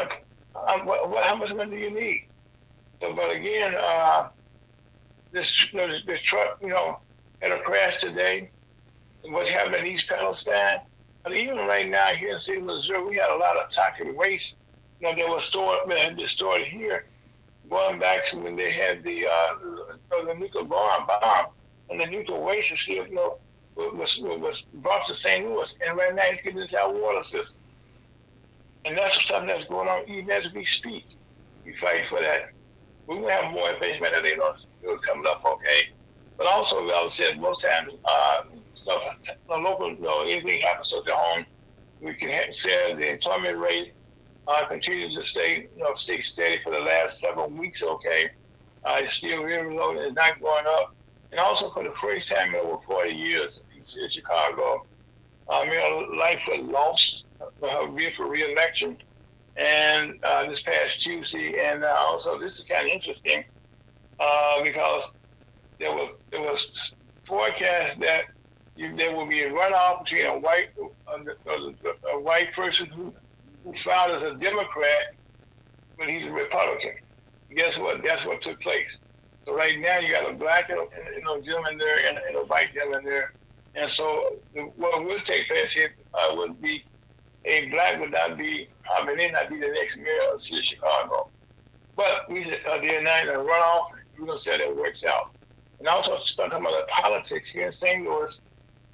how much money do you need? So, but again, this truck, you know, had a crash today. What's happening in East Palestine? But even right now here in St. Missouri, we had a lot of toxic waste. You know, that had been stored here, going back to when they had the nuclear bomb, and the nuclear waste is still, you know, was brought to St. Louis, and right now it's getting into our water system. And that's something that's going on even as we speak. We fight for that. We will have more information about that later on coming up, okay? But also, I would say most times, stuff, the local, you know, anything happens to the home, we can say the employment rate continues to stay steady for the last several weeks, okay? It's still really low, it's not going up. And also for the first time in over 40 years in Chicago, Mayor Lyles was lost her bid for re-election, and this past Tuesday, and also this is kind of interesting because there was forecast that there will be a runoff between a white person who filed as a Democrat, but he's a Republican. Guess what? That's what took place. So right now you got a black gentleman there and a white gentleman there, and so what would take place here would be a black would not be may not be the next mayor of the city of Chicago. But we did not a runoff. We're gonna see how that works out. And also talking about the politics here in St. Louis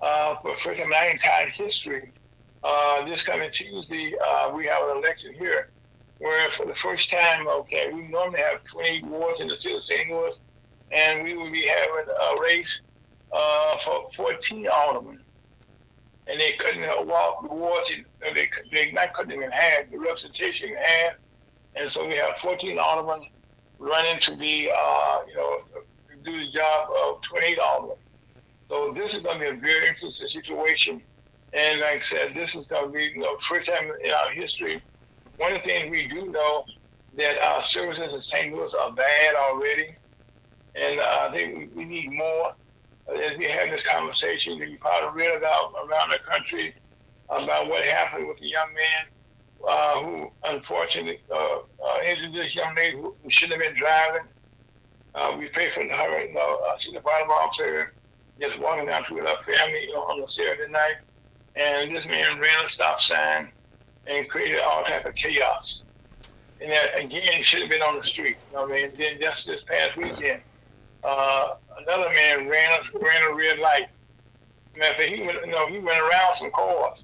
for the first time in our entire history. This coming Tuesday, we have an election here where for the first time, okay, we normally have 28 wards in the city of St. Louis, and we will be having a race for 14 aldermen. And they couldn't walk the wards, they not couldn't even have the representation in half. And so we have 14 aldermen running to be, do the job of 28 aldermen. So this is going to be a very interesting situation. And like I said, this is going to be first time in our history. One of the things we do know that our services in St. Louis are bad already. And I think we need more. As we have this conversation, you probably read about around the country about what happened with the young man who unfortunately injured this young lady who shouldn't have been driving. We pray for her. She's a bottom officer just walking down to her family on a Saturday night. And this man ran a stop sign and created all type of chaos. And that, again, he should have been on the street. And then just this past weekend, another man ran a red light. He went around some cars.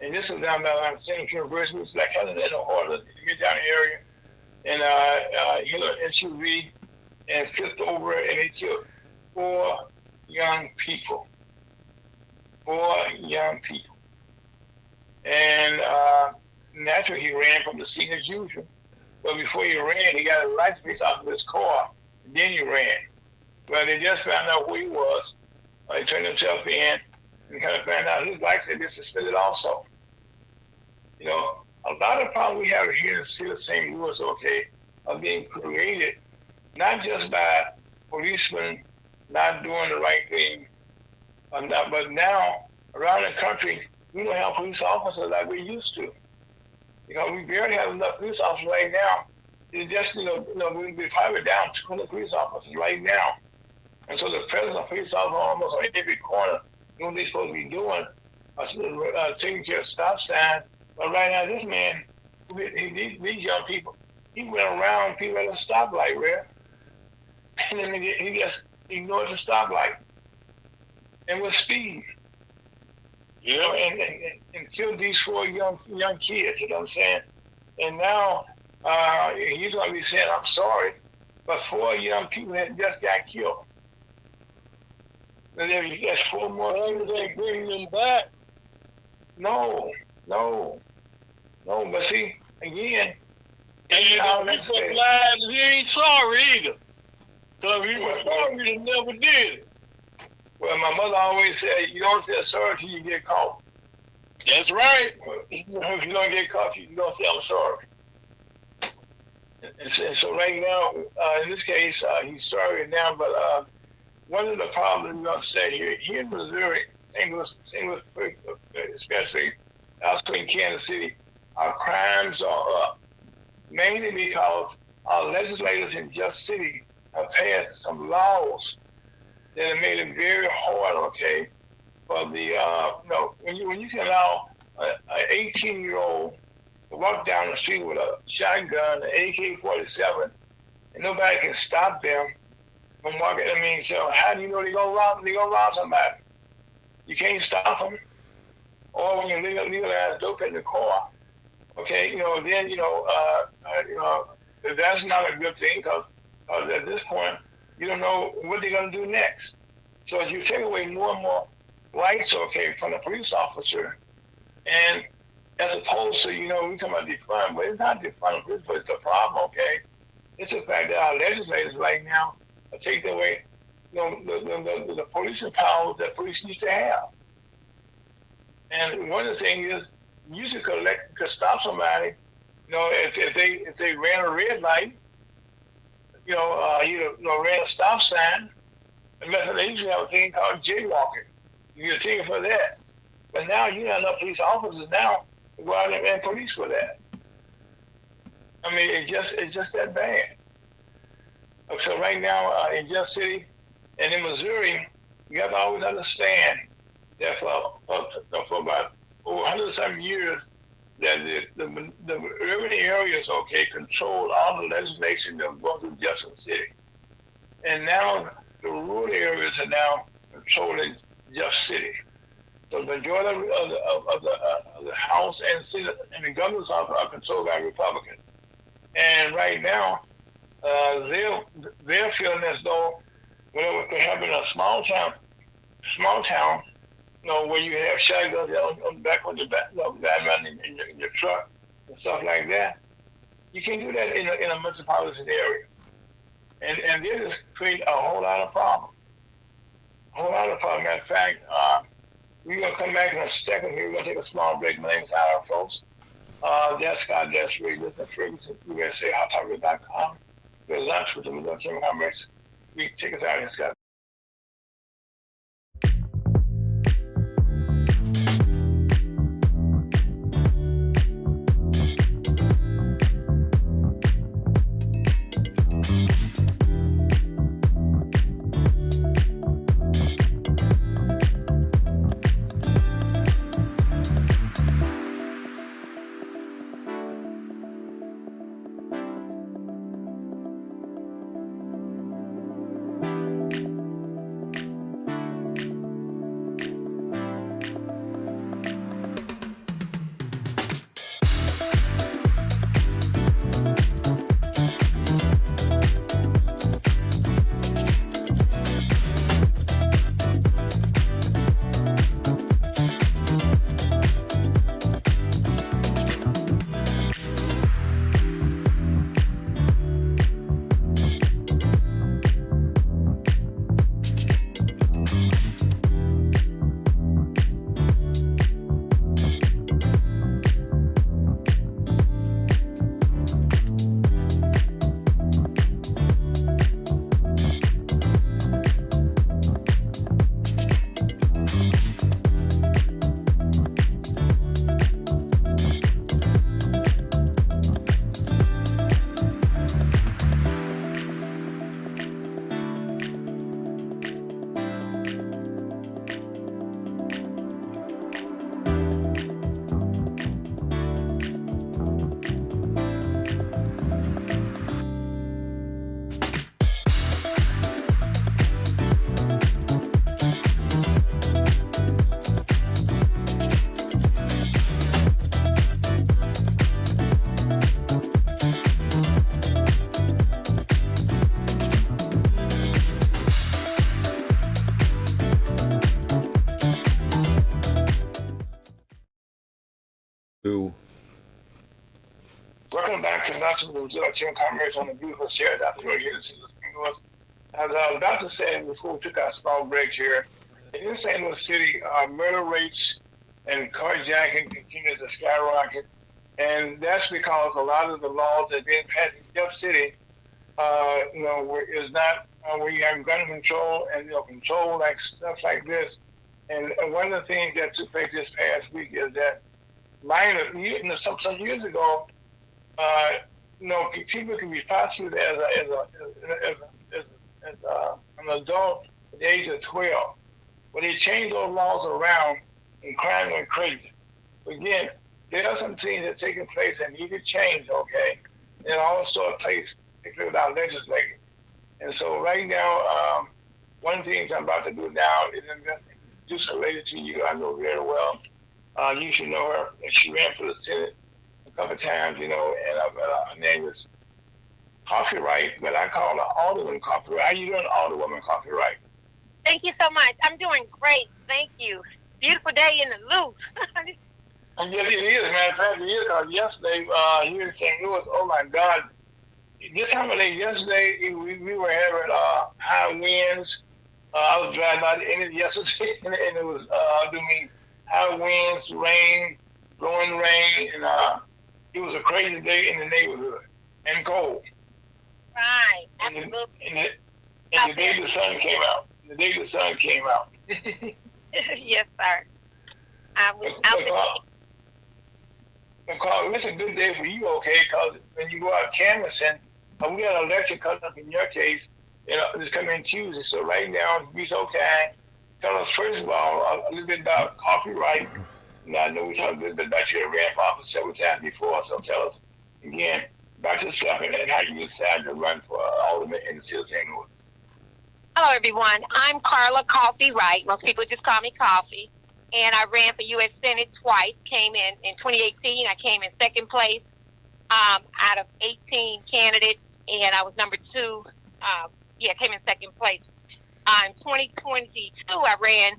And this was down by St. University, which is like kind of in the heart of the Midtown area. And he hit an SUV and flipped over, and it took 4 young people. 4 young people. And naturally, he ran from the scene as usual. But before he ran, he got a license plate off of his car. And then he ran. Well, they just found out who he was. He turned himself in and kind of found out his license had been suspended also. A lot of problems we have here in the city of St. Louis, okay, are being created not just by policemen not doing the right thing, but now around the country, we don't have police officers like we used to. We barely have enough police officers right now. It's just, we're probably down 200 police officers right now. And so the presence of police officers almost on every corner, doing what they're supposed to be doing, taking care of stop signs. But right now, this man, these young people, he went around people at a stoplight, right? And then he just ignored the stoplight and was speeding. You know, and killed these four young kids. You know what I'm saying? And now he's gonna be saying, "I'm sorry," but four young people that just got killed. And there's four more people that bring them back. No. But see, again, and he ain't sorry either. Because if he was sorry, he never did it. Well, my mother always said, you don't say sorry till you get caught. That's right. If you don't get caught, you don't say I'm sorry. And so right now, in this case, he's sorry now, but one of the problems we're going to say here in Missouri, St. Louis, especially also in Kansas City, our crimes are up, mainly because our legislators in Just City have passed some laws that have made it very hard, okay, for the, when you can allow an 18-year-old to walk down the street with a shotgun, an AK-47, and nobody can stop them from walking. I mean, so how do you know they're gonna rob somebody? You can't stop them. Or when you legalize dope in the car, okay, then that's not a good thing because at this point you don't know what they're gonna do next. So as you take away more and more rights, okay, from the police officer, and as opposed to, we talking about defund, but it's not defund, but it's a problem, okay? It's the fact that our legislators right now are taking away, the policing powers that police used to have. And one of the things is, you could stop somebody, if they ran a red light, ran a stop sign, and they usually have a thing called jaywalking. You get a ticket for that. But now you got enough police officers now to go out and police for that. I mean, it's just that bad. So right now in Just City and in Missouri, you have to always understand that for about over 100-something years, that the urban areas, okay, control all the legislation that goes through Just City. And now the rural areas are now controlling Just City. So the majority of the House and Senate and the governor's office are controlled by Republicans. And right now, they're feeling as though whatever could happen in a small town, where you have shotguns on the back of in your truck and stuff like that, you can't do that in a metropolitan area. And this is create a whole lot of problems. Matter of fact, we're going to come back in a second here. We're going to take a small break. My name's Howard, folks. That's Scott, that's Radio Ferguson, USA, HotTopic.com. We're lunch with the Missouri Commerce. We take us out here, Scott. Dr. Nelson was Tim Commerce on the beautiful Sarah Dr. here in St. Louis. As I was about to say before we took our small break here, in St. Louis City, murder rates and carjacking continue to skyrocket. And that's because a lot of the laws that have been passed in Jeff City, is not where you have gun control and control like stuff like this. And one of the things that took place this past week is that some years ago, people can be prosecuted as an adult at the age of 12. But they changed those laws around and crime went crazy. Again, there are some things that are taking place that need to change, okay? And also a place, particularly with our legislators. And so right now, one of the things I'm about to do now is introduce a lady to you I know very well. You should know her. She ran for the Senate a couple of times, and her name is Coffee Right, but I call her Alderwoman Coffee Right. How you doing, Alderwoman Coffee Right? Thank you so much. I'm doing great. Thank you. Beautiful day in the loop. Yes, it is. Matter of fact, it is. Yesterday, here in St. Louis, oh my God, this time of day yesterday, we were having high winds. I was driving by the end of yesterday, and it was high winds, rain, blowing rain, and it was a crazy day in the neighborhood and cold. Right, absolutely. And the day the sun came out. Yes, sir. I was out Carl, it's a good day for you, okay? Because when you go out canvassing, we got an election coming up in your case. It's coming in Tuesday. So right now, be so kind. Tell us first of all a little bit about Coffee Right. Now I know we talked a little bit about your ran for office several times before. So tell us again about yourself and how you decided to run for alderman in the city of St. Louis. Hello, everyone. I'm Carla Coffee Right. Most people just call me Coffee. And I ran for U.S. Senate twice. Came in 2018. I came in second place out of 18 candidates, and I was number 2. Came in second place. In 2022, I ran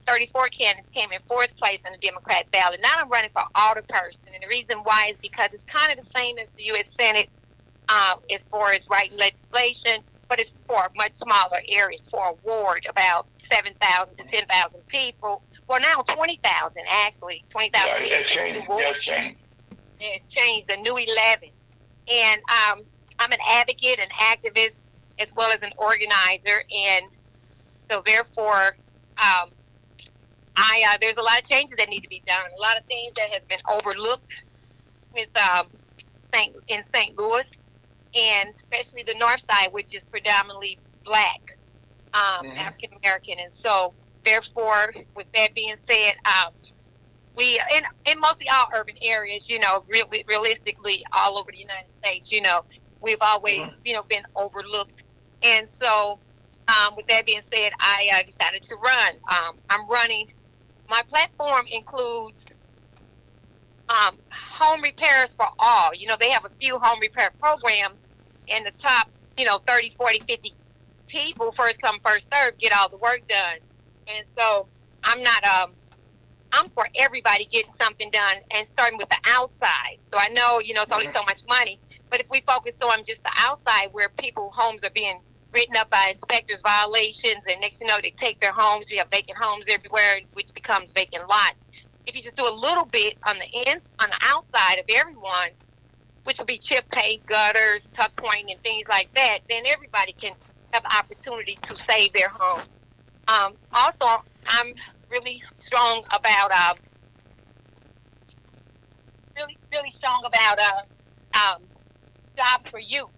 34 candidates, came in 4th place on the Democrat ballot. Now I'm running for alderperson, and the reason why is because it's kind of the same as the U.S. Senate as far as writing legislation, but it's for much smaller areas, for a ward, about 7,000 to 10,000 people. Well, now 20,000, actually. 20,000 people. It's changed, the new 11. And I'm an advocate, an activist, as well as an organizer. And so, therefore, there's a lot of changes that need to be done, a lot of things that have been overlooked with in St. Louis, and especially the north side, which is predominantly black, African American. And so, therefore, with that being said, we in mostly all urban areas, realistically, all over the United States, we've always, been overlooked. And so, with that being said, I decided to run. I'm running. My platform includes home repairs for all. They have a few home repair programs, and the top, 30, 40, 50 people, first come, first serve, get all the work done. And so I'm not, I'm for everybody getting something done and starting with the outside. So I know, it's only so much money, but if we focus on just the outside where people's homes are being written up by inspectors, violations, and next thing you know, they take their homes. We have vacant homes everywhere, which becomes vacant lots. If you just do a little bit on the outside of everyone, which would be chip paint, gutters, tuck pointing, and things like that, then everybody can have the opportunity to save their home. Also, I'm really strong about jobs for youth.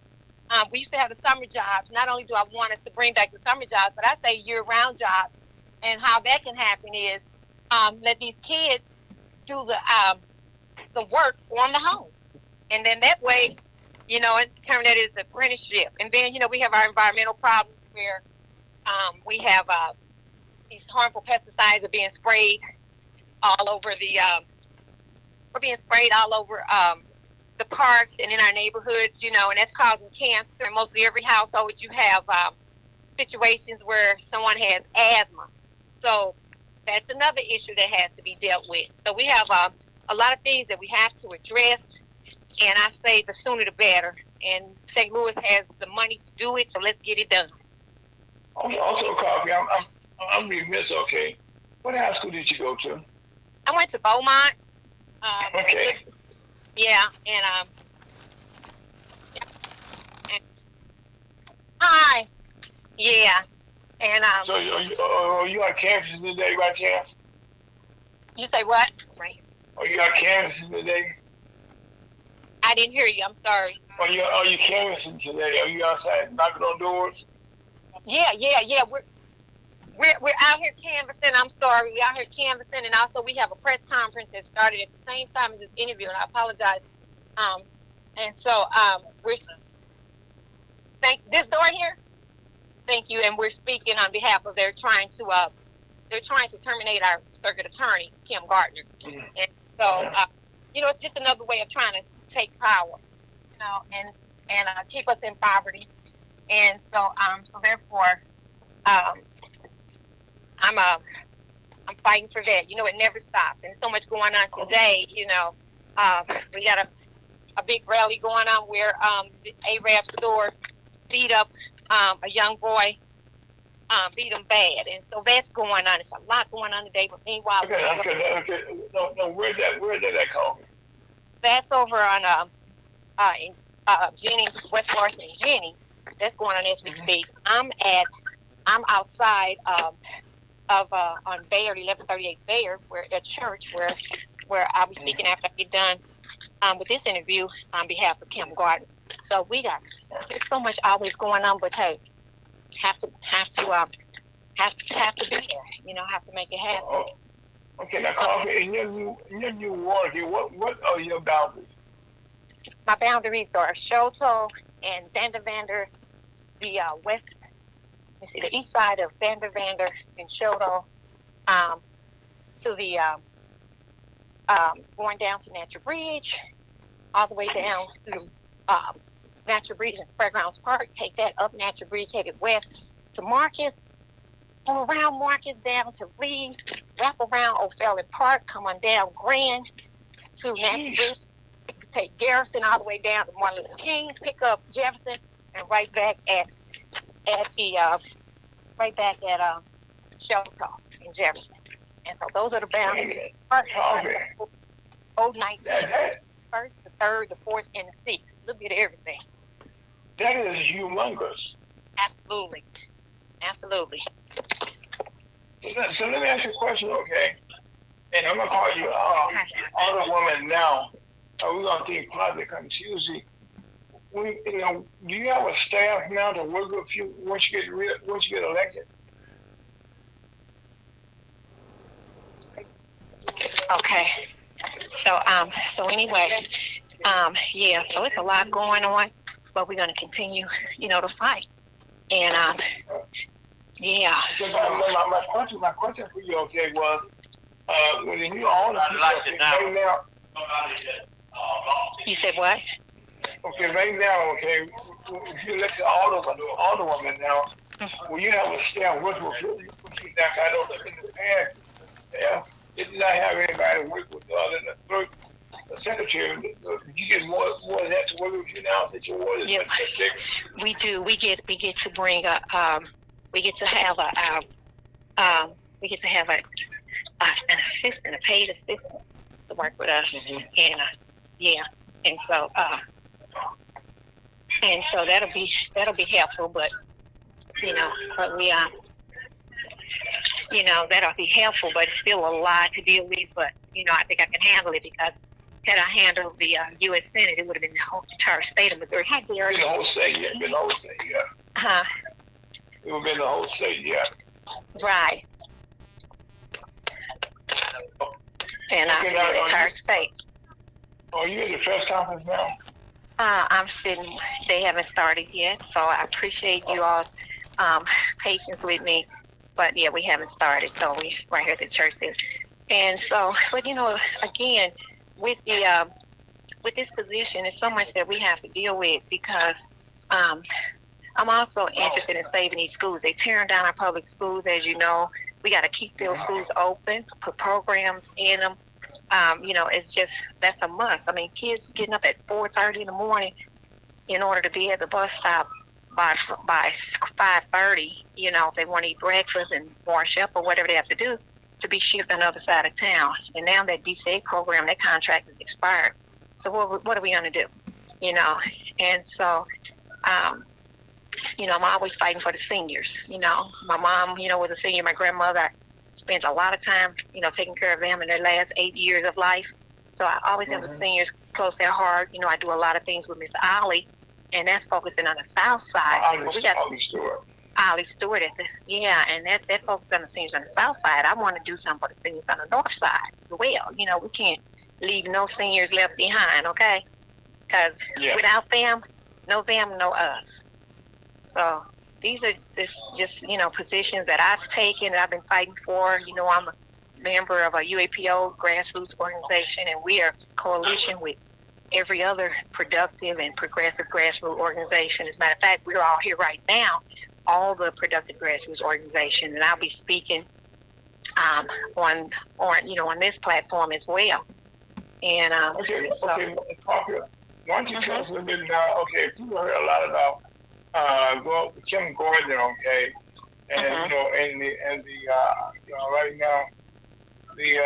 We used to have the summer jobs. Not only do I want us to bring back the summer jobs, but I say year-round jobs. And how that can happen is let these kids do the work on the home. And then that way, and turn that as an apprenticeship. And then, we have our environmental problems where we have these harmful pesticides are being sprayed all over the parks and in our neighborhoods, and that's causing cancer. In mostly every household, you have situations where someone has asthma. So that's another issue that has to be dealt with. So we have a lot of things that we have to address And I say the sooner the better. And St. Louis has the money to do it, so let's get it done. Also, Coffee, I'm remiss, okay. What high school did you go to? I went to Beaumont. Okay. Yeah, and hi. Yeah, and So are you on campus today by chance? You say what? Right. Are you on campus today? I didn't hear you. I'm sorry. Are you canvassing today? Are you outside knocking on doors? Yeah. We're out here canvassing. I'm sorry. We're out here canvassing, and also we have a press conference that started at the same time as this interview, and I apologize. And so we're this door here. Thank you, and we're speaking on behalf of they're trying to terminate our circuit attorney, Kim Gardner, and so it's just another way of trying to take power, and keep us in poverty, and so therefore I'm fighting for that. It never stops, and so much going on today. We got a big rally going on where the Arab store beat up a young boy, beat him bad, and so that's going on. It's a lot going on today. But meanwhile, Okay. No, where's that called? That's over on in Jennings, West Larson and Jennings. That's going on as we speak. I'm outside on Bayard, 1138 Bayard, where at church where I'll be speaking after I get done with this interview on behalf of Kim Gardner. So there's so much always going on, but hey, have to be there. Have to make it happen. Oh, okay, now Coffee, in your new ward, what are your boundaries? My boundaries are Shoto and Vandervander, the the east side of Vandervander and Shoto, to the going down to Natural Bridge, all the way down to Natural Bridge and Fairgrounds Park. Take that up Natural Bridge, take it west to Marcus, go around Marcus down to Lee, wrap around O'Fallon Park, come on down Grand to Natural Bridge, take Garrison all the way down to Martin Luther King, pick up Jefferson, and right back at Shelter in Jefferson. And so those are the boundaries. Old 19th, first, the third, the fourth, and the sixth. A little bit of everything. That is humongous. Absolutely. So let me ask you a question, okay? And I'm gonna call you older woman now. We're gonna think positive because usually, do you have a staff now to work with you once you get elected? Okay. So anyway, so it's a lot going on, but we're gonna continue, to fight. And My question for you, okay, was when you own right now. You said what? Okay, right now, okay, if you look at all the women now, when you have a staff working with you, I know that in the past, they did not have anybody to work with other than the clerk, the secretary. Did you get more of that to work with you now that your ward is much bigger? We do. We get to bring we get to have an assistant, a paid assistant to work with us, and so that'll be helpful, but we that'll be helpful, but it's still a lot to deal with, but I think I can handle it because had I handled the U.S. Senate, it would have been the whole entire state of Missouri. Hi, Derek. The whole state, yeah. It would have been the whole state, yeah. Right. And the entire state. Are you at the press conference now? I'm sitting. They haven't started yet, so I appreciate you all's patience with me. But yeah, we haven't started, so we right here at the church. And so, but again, with this position, there's so much that we have to deal with because I'm also interested in saving these schools. They're tearing down our public schools, as you know. We got to keep those schools open, put programs in them. it's just, that's a must. I mean, kids getting up at 4:30 in the morning in order to be at the bus stop by 5:30, if they want to eat breakfast and wash up or whatever they have to do to be shipped on the other side of town. And now that DCA program, that contract is expired. So what are we going to do? And so, I'm always fighting for the seniors. My mom, was a senior. My grandmother spent a lot of time, taking care of them in their last 8 years of life. So I always have the seniors close their heart. I do a lot of things with Miss Ollie, and that's focusing on the south side. Ollie Stewart and that focuses on the seniors on the south side. I want to do something for the seniors on the north side as well. We can't leave no seniors left behind, okay? Because without them, no us. So these are just positions that I've taken and I've been fighting for. I'm a member of a UAPO grassroots organization, and we are coalition with every other productive and progressive grassroots organization. As a matter of fact, we're all here right now, all the productive grassroots organizations, and I'll be speaking on this platform as well. And okay, Parker, why don't you tell us a little bit now? Okay, people heard a lot about Kim Gordon, okay, and right now the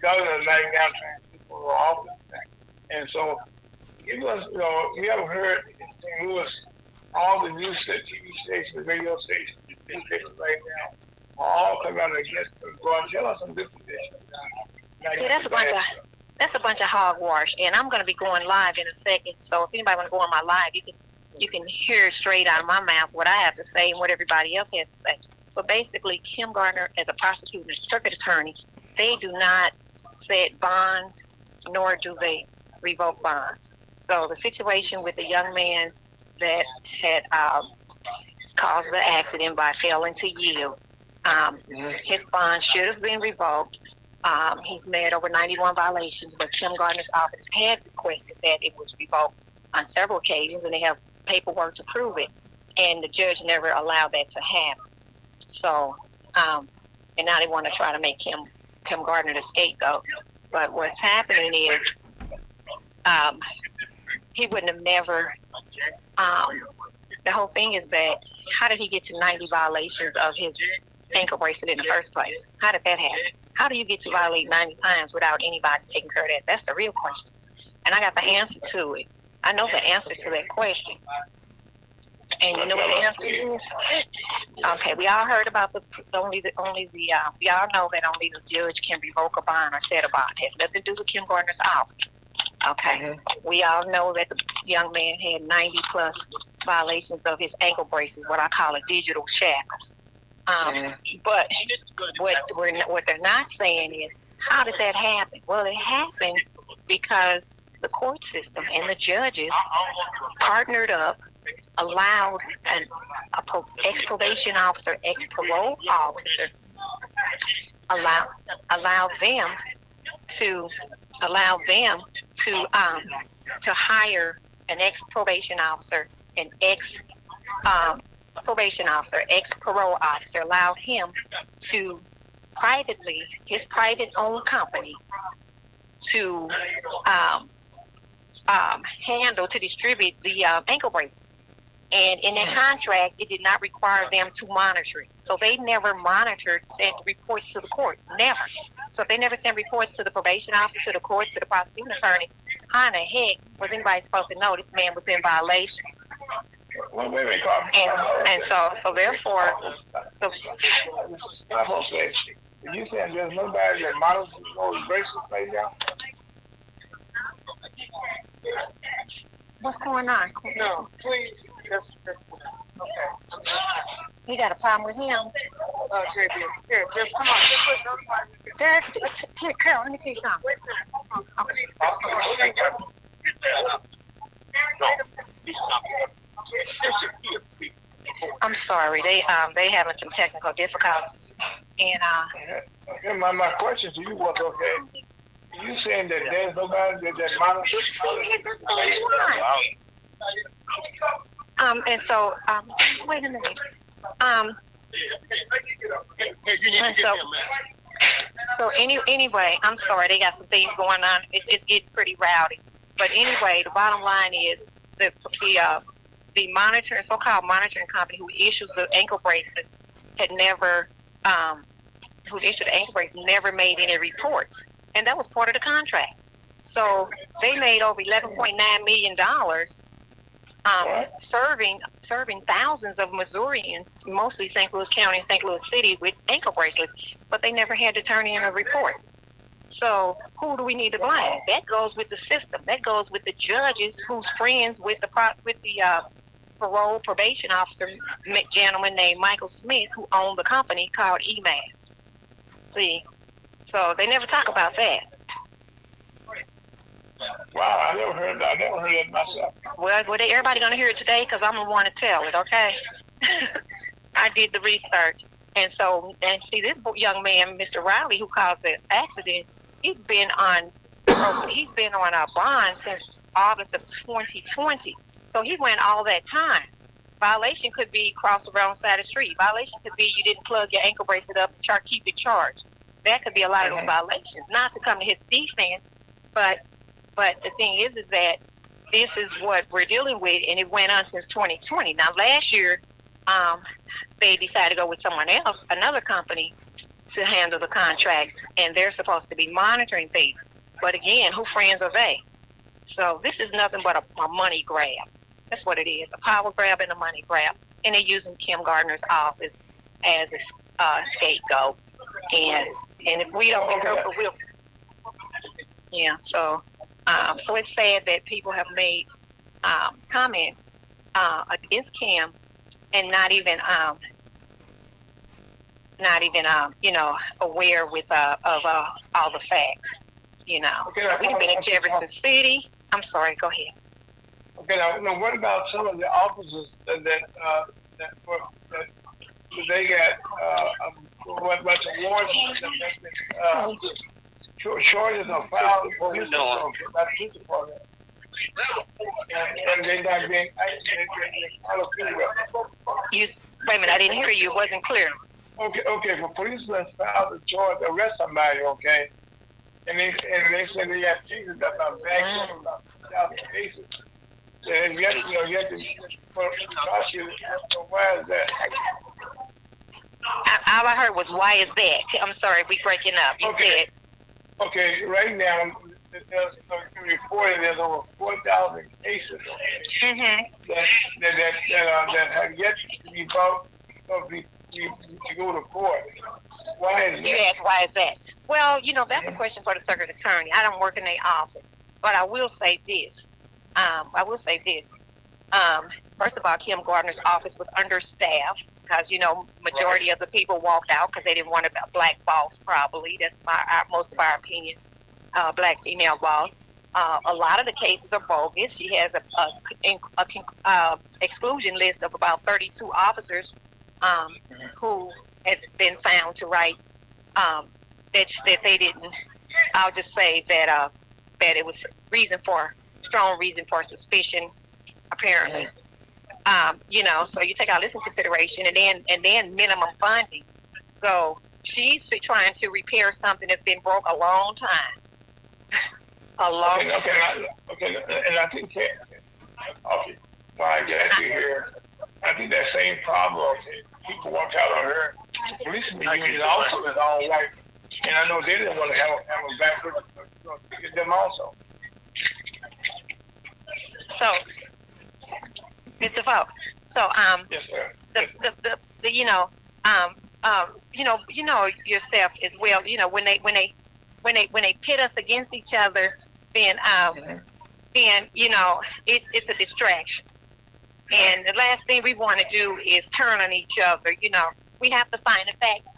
governor is letting down people who are office, and so it was, we haven't heard in St. Louis all the news TV stations, radio stations, newspapers right now are all coming out against Kim Gordon. Tell us some different things. That's a bunch of hogwash, and I'm going to be going live in a second. So if anybody want to go on my live, you can hear straight out of my mouth what I have to say and what everybody else has to say. But basically, Kim Gardner, as a prosecuting circuit attorney, they do not set bonds, nor do they revoke bonds. So the situation with the young man that had caused the accident by failing to yield, his bond should have been revoked. He's made over 91 violations, but Kim Gardner's office had requested that it was revoked on several occasions, and they have paperwork to prove it. And the judge never allowed that to happen. So, and now they want to try to make Kim Gardner the scapegoat. But what's happening is he wouldn't have never. The whole thing is that how did he get to 90 violations of his ankle bracelet in the first place? How did that happen? How do you get to violate 90 times without anybody taking care of that? That's the real question. And I got the answer to it. I know the answer to that question. And you know what the answer is? Okay, we all heard about we all know that only the judge can revoke a bond or set a bond. It has nothing to do with Kim Gardner's office. Okay, we all know that the young man had 90 plus violations of his ankle braces, what I call a digital shackles. But what they're not saying is, how did that happen? Well, it happened because the court system and the judges partnered up, allowed an ex-probation officer, ex-parole officer, allow them to hire an ex-probation officer, an ex-probation officer, ex-parole officer, allowed him to privately, his private owned company, to handle, to distribute the ankle bracelet. And in that contract, it did not require them to monitor it. So they never monitored, sent reports to the court. Never. So if they never sent reports to the probation officer, to the court, to the prosecuting attorney, how in the heck was anybody supposed to know this man was in violation? Well, wait, and so therefore, you saying there's nobody that monitors those bracelets right now? What's going on? No, please. Okay. You got a problem with him? JB, here, just come on. Just put Derek, here, Carol, let me tell you something. I'm sorry, they having some technical difficulties, and my question to you was, okay, you saying that there's nobody that monitors? And so, wait a minute. So anyway, I'm sorry, they got some things going on. It's getting pretty rowdy. But anyway, the bottom line is the monitoring, so-called monitoring company who issues the ankle bracelet had never, who issued the ankle bracelet never made any reports, and that was part of the contract. So they made over $11.9 million serving thousands of Missourians, mostly St. Louis County and St. Louis City, with ankle bracelets, but they never had to turn in a report. So who do we need to blame? That goes with the system. That goes with the judges who's friends with the parole probation officer gentleman named Michael Smith, who owned the company called EMAS. See, so they never talk about that. Wow, I never heard that myself. Well, everybody gonna hear it today because I'm the one to tell it. Okay. I did the research, and see this young man, Mr. Riley, who caused the accident. He's been on a bond since August of 2020. So he went all that time. Violation could be cross the wrong side of the street. Violation could be you didn't plug your ankle bracelet up and keep it charged. That could be a lot of those violations. Not to come to his defense, but the thing is that this is what we're dealing with, and it went on since 2020. Now, last year, they decided to go with someone else, another company, to handle the contracts, and they're supposed to be monitoring things. But again, who friends are they? So this is nothing but a money grab. That's what it is, a power grab and a money grab. And they're using Kim Gardner's office as a scapegoat. And if we don't get her, we'll... Yeah, so it's sad that people have made comments against Kim and not even aware of all the facts. We've been in Jefferson City. I'm sorry. Go ahead. Okay. Now, what about some of the officers that they got a bunch of warrants shortage of files for this department, and they're not being wait a minute, I didn't hear you. It wasn't clear. Okay. For policemen filed a charge to arrest somebody, okay, and they said they have cases that are back from about 1,000 cases. And you have to prosecute. Why is that? All I heard was, why is that? I'm sorry, we breaking up. You said. Okay, right now, there's reported there's over 4,000 cases that have yet to be brought to go to court. Why is that? You asked, why is that? Well, that's a question for the circuit attorney. I don't work in their office. But I will say this. First of all, Kim Gardner's office was understaffed because, majority of the people walked out because they didn't want a black boss, probably. That's most of our opinion, black female boss. A lot of the cases are bogus. She has a exclusion list of about 32 officers who have been found to write that they didn't. I'll just say that it was strong reason for suspicion, apparently. So you take all this in consideration, and then minimum funding. So she's trying to repair something that's been broke a long time. Okay, and I think I get you here. I think that same problem. People walked out on her. The policeman union also is all white, and I know they didn't want to have a back to them also. So, Mr. Fowlkes. So, yes, sir. You know yourself as well. When they pit us against each other, then it's a distraction. And the last thing we want to do is turn on each other. We have to find the facts.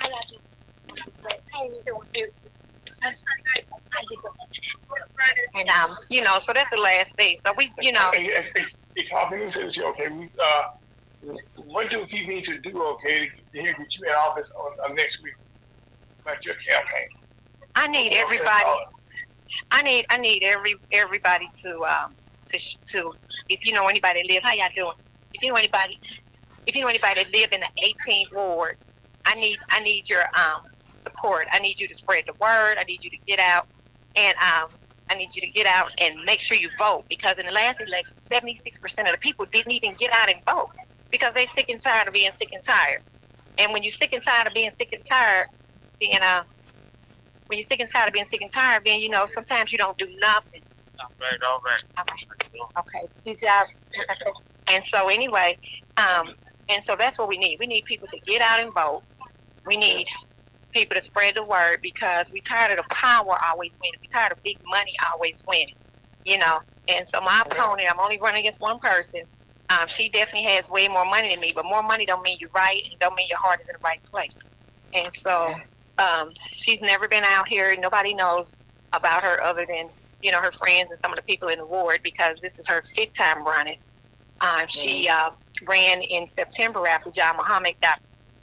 And so that's the last thing. So we. Okay, what do we need to do, okay, to get you in office on next week about your campaign? I need everybody. I need everybody to if you know anybody that lives, how y'all doing? If you know anybody that live in the 18th ward, I need your support. I need you to spread the word. I need you to get out and I need you to get out and make sure you vote, because in the last election, 76% of the people didn't even get out and vote because they're sick and tired of being sick and tired. And when you're sick and tired of being sick and tired, then when you're sick and tired of being sick and tired, then sometimes you don't do nothing. All right. Okay. Good job. And so anyway, and so that's what we need. We need people to get out and vote. We need people to spread the word, because we're tired of the power always winning. We're tired of big money always winning, And so my opponent, I'm only running against one person. She definitely has way more money than me, but more money don't mean you're right, and don't mean your heart is in the right place. And so she's never been out here. Nobody knows about her other than, her friends and some of the people in the ward, because this is her 5th time running. She ran in September after John Muhammad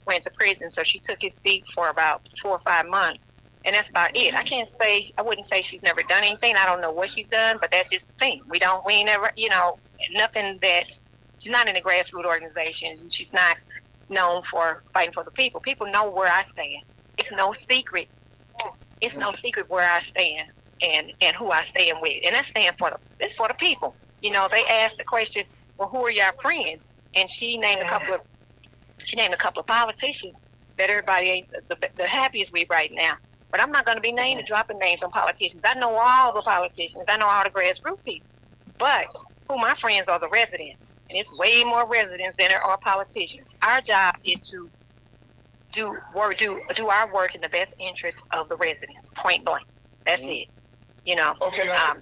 went to prison, so she took his seat for about 4 or 5 months, and that's about it. I wouldn't say she's never done anything. I don't know what she's done, but that's just the thing. We ain't never, nothing that, she's not in a grassroots organization. She's not known for fighting for the people. People know where I stand. It's no secret. It's no secret where I stand and who I stand with, and I stand for it's for the people. They asked the question, well, who are your friends? And she named a couple of politicians that everybody ain't the happiest with right now. But I'm not going to be naming dropping names on politicians. I know all the politicians. I know all the grassroots people. But who my friends are the residents. And it's way more residents than there are politicians. Our job is to do our work in the best interest of the residents, point blank. That's it. Okay, now,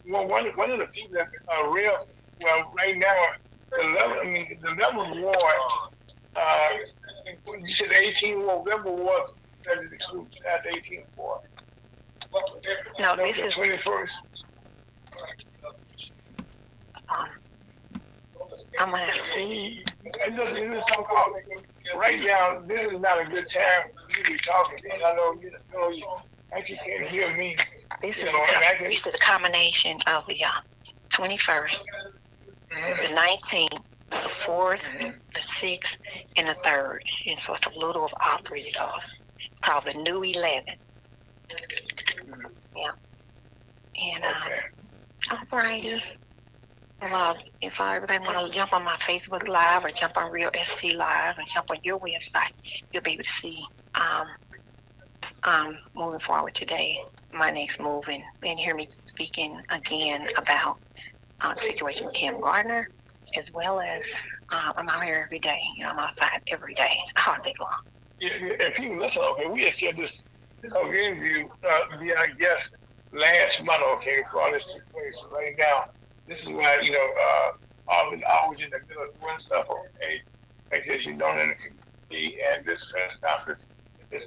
one of the people that are real, well, right now, the level ward, you said 18 ward, November ward, that is exclusive at 18 ward. No, this is 21st. I'm gonna have to see. Right now, this is not a good time for you to be talking. And I know you actually can't hear me. This is a combination of the 21st, the 19th, the 4th, the 6th, and the 3rd. And so it's a little of all 3 of those. It's called the New 11. Yeah. And alrighty. Well, if everybody want to jump on my Facebook Live or jump on Real ST Live or jump on your website, you'll be able to see moving forward today, my next move, and hear me speaking again about the situation with Kim Gardner, as well as I'm out here every day. I'm outside every day, all day long. If you listen, okay, we had said this interview, I guess, last month, okay, for all this situation right now. This is why, always in the middle of doing stuff, okay, because you don't in the community, and this press conference, this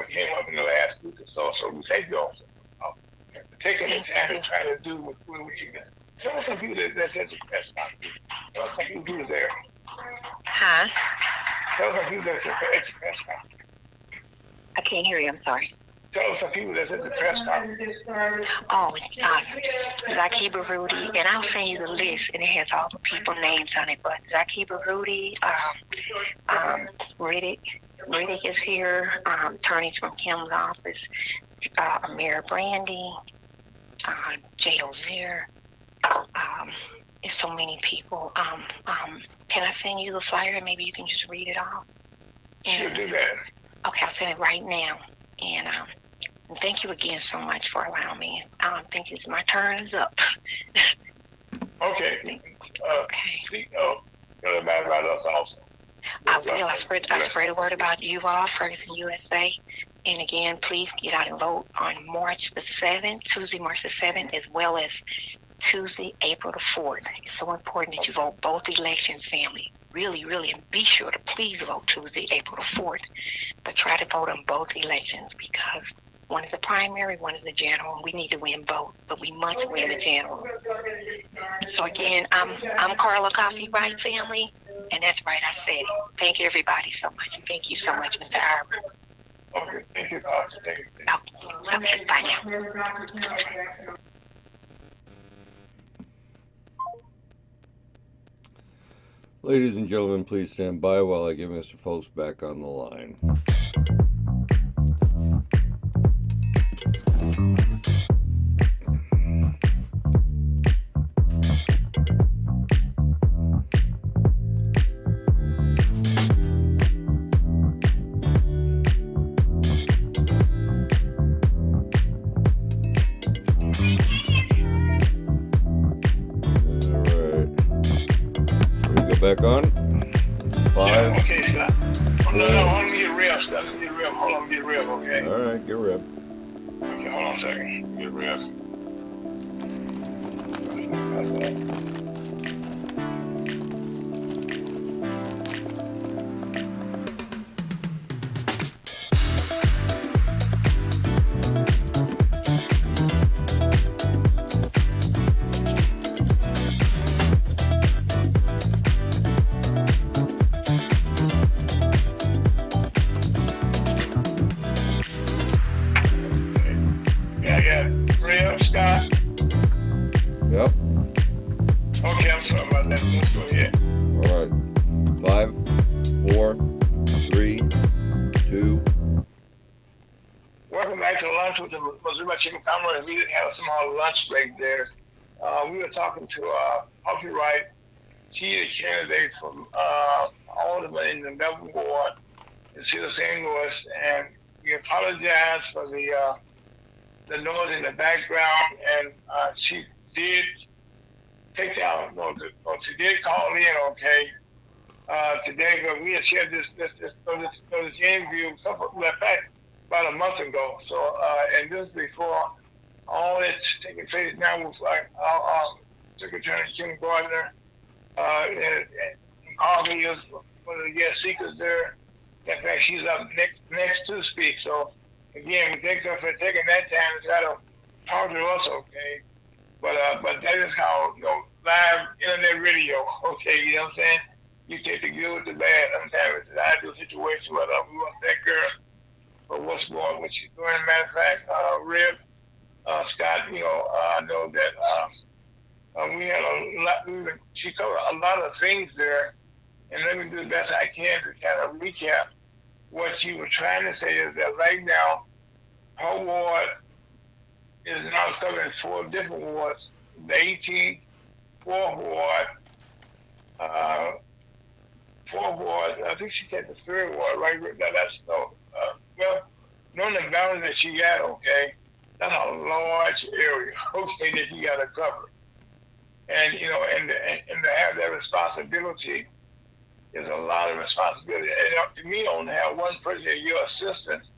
came up in the last week or so we thank you also for taking the time and trying to do what you got. Tell us some people that's at the press conference. Tell us some people who was there. Huh? Tell us some people that's at the press conference. I can't hear you, I'm sorry. Tell us some people that's at the press conference. Oh, Zaki Baruti, and I'll send you the list, and it has all the people names on it. But Zaki Baruti, Riddick is here. Attorneys from Kim's office, Amir Brandy, Jay Ozier. It's so many people. Can I send you the flyer, and maybe you can just read it off? Sure, do that. Okay, I'll send it right now. And thank you again so much for allowing me. I think my turn is up. Okay. Okay. Speak about us also. I will. I spread a word about you all, Ferguson, USA. And again, please get out and vote on March the 7th, Tuesday, March the 7th, as well as Tuesday, April the 4th. It's so important that you vote both elections, family. Really, really, and be sure to please vote Tuesday, April the 4th. But try to vote on both elections, because one is the primary, one is the general, and we need to win both, but we must win the general. So again, I'm Carla Coffee Right, family, and that's right, I said it. Thank you, everybody, so much, and thank you so much, Mr. Arbor. Okay, thank you, Doctor. Thank you. Okay, bye now. Ladies and gentlemen, please stand by while I get Mr. Fowlkes back on the line. back on. Yeah, 5. okay, Scott. No, hold on, get real, Scott. Let me get real. Hold on, get real, okay? All right, get rep. Okay, hold on a second. Get real. Yeah, I got real, Scott. Yep. Okay, I'm sorry about that. Let's go ahead. All right. 5, 4, 3, 2. Welcome back to lunch with the Missouri Chicken Family. We didn't have some lunch break there. We were talking to Humphrey Wright. She is a candidate from Alderman in the Melbourne Ward in Cedar St. Louis, and we apologize for the noise in the background. And she did take out. No, she did call in. Okay. Today, but we had shared this interview about a month ago. So, and this is before all that's taking place now with our Secretary Jim Gardner, and Harvey is one of the guest speakers there. In fact, she's up next to speak. So, again, we thank her for taking that time to try to talk to us, okay? But that is how, live internet radio, okay, you know what I'm saying? You take the good with the bad. Sometimes it's an ideal situation, but we want to thank her for what she's doing. Matter of fact, Rib, Scott, I know that we had a lot, she covered a lot of things there, and let me do the best I can to kind of recap. What she was trying to say is that right now, her ward is now covering 4 different wards. The 18th, 4th ward, 4th ward, I think she said the 3rd ward, right? That's well, knowing the balance that she got, okay, that's a large area, okay, that you got to cover. And, and to have that responsibility is a lot of responsibility. And to me, only have one person as your assistant,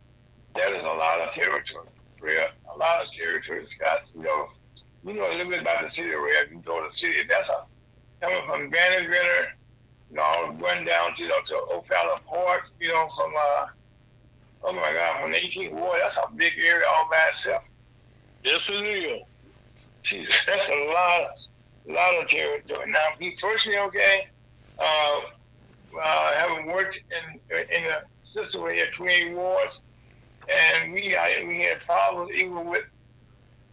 that is a lot of territory, Rhea. A lot of territory, Scott. You know a little bit about the city, Rhea. You go to the city. That's coming from Banner's River, all going down to O'Fallon Park, from oh my God, from the 18th ward. That's a big area all by itself. Yes, it is. Jeez, that's a lot of territory. Now, me personally, okay, having worked in a system where you had 28 wards, and we had problems even with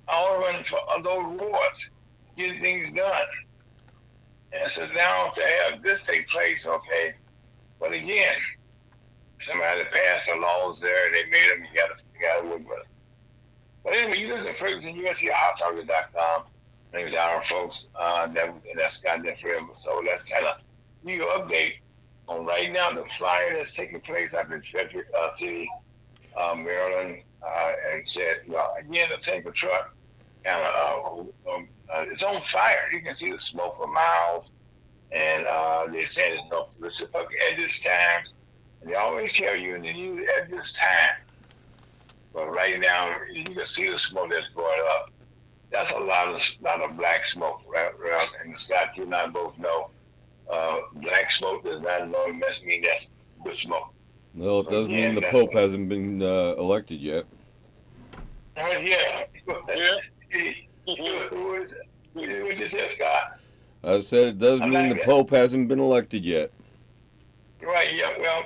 all of those wards getting things done. And so now to have this take place, okay, but again, somebody passed the laws there, they made them, you gotta work with them. But anyway, you listen to Ferguson, you can see hottarget.com. My name is Aaron Folks, that's Scott Forever. So let's kind of give you an update on right now the flyer that's taking place up in Frederick City, Maryland, and said, again, the tanker truck kind of it's on fire. You can see the smoke for miles, and they said it's no political at this time. And they always tell you in the news at this time. But right now, you can see the smoke that's going up. That's a lot of black smoke, right? And Scott, you and I both know black smoke does not mean that's good smoke. Well, it does mean the Pope hasn't been elected yet. Yeah. Who is it? What you said, Scott? I said it does mean the Pope hasn't been elected yet. Right, yeah, well,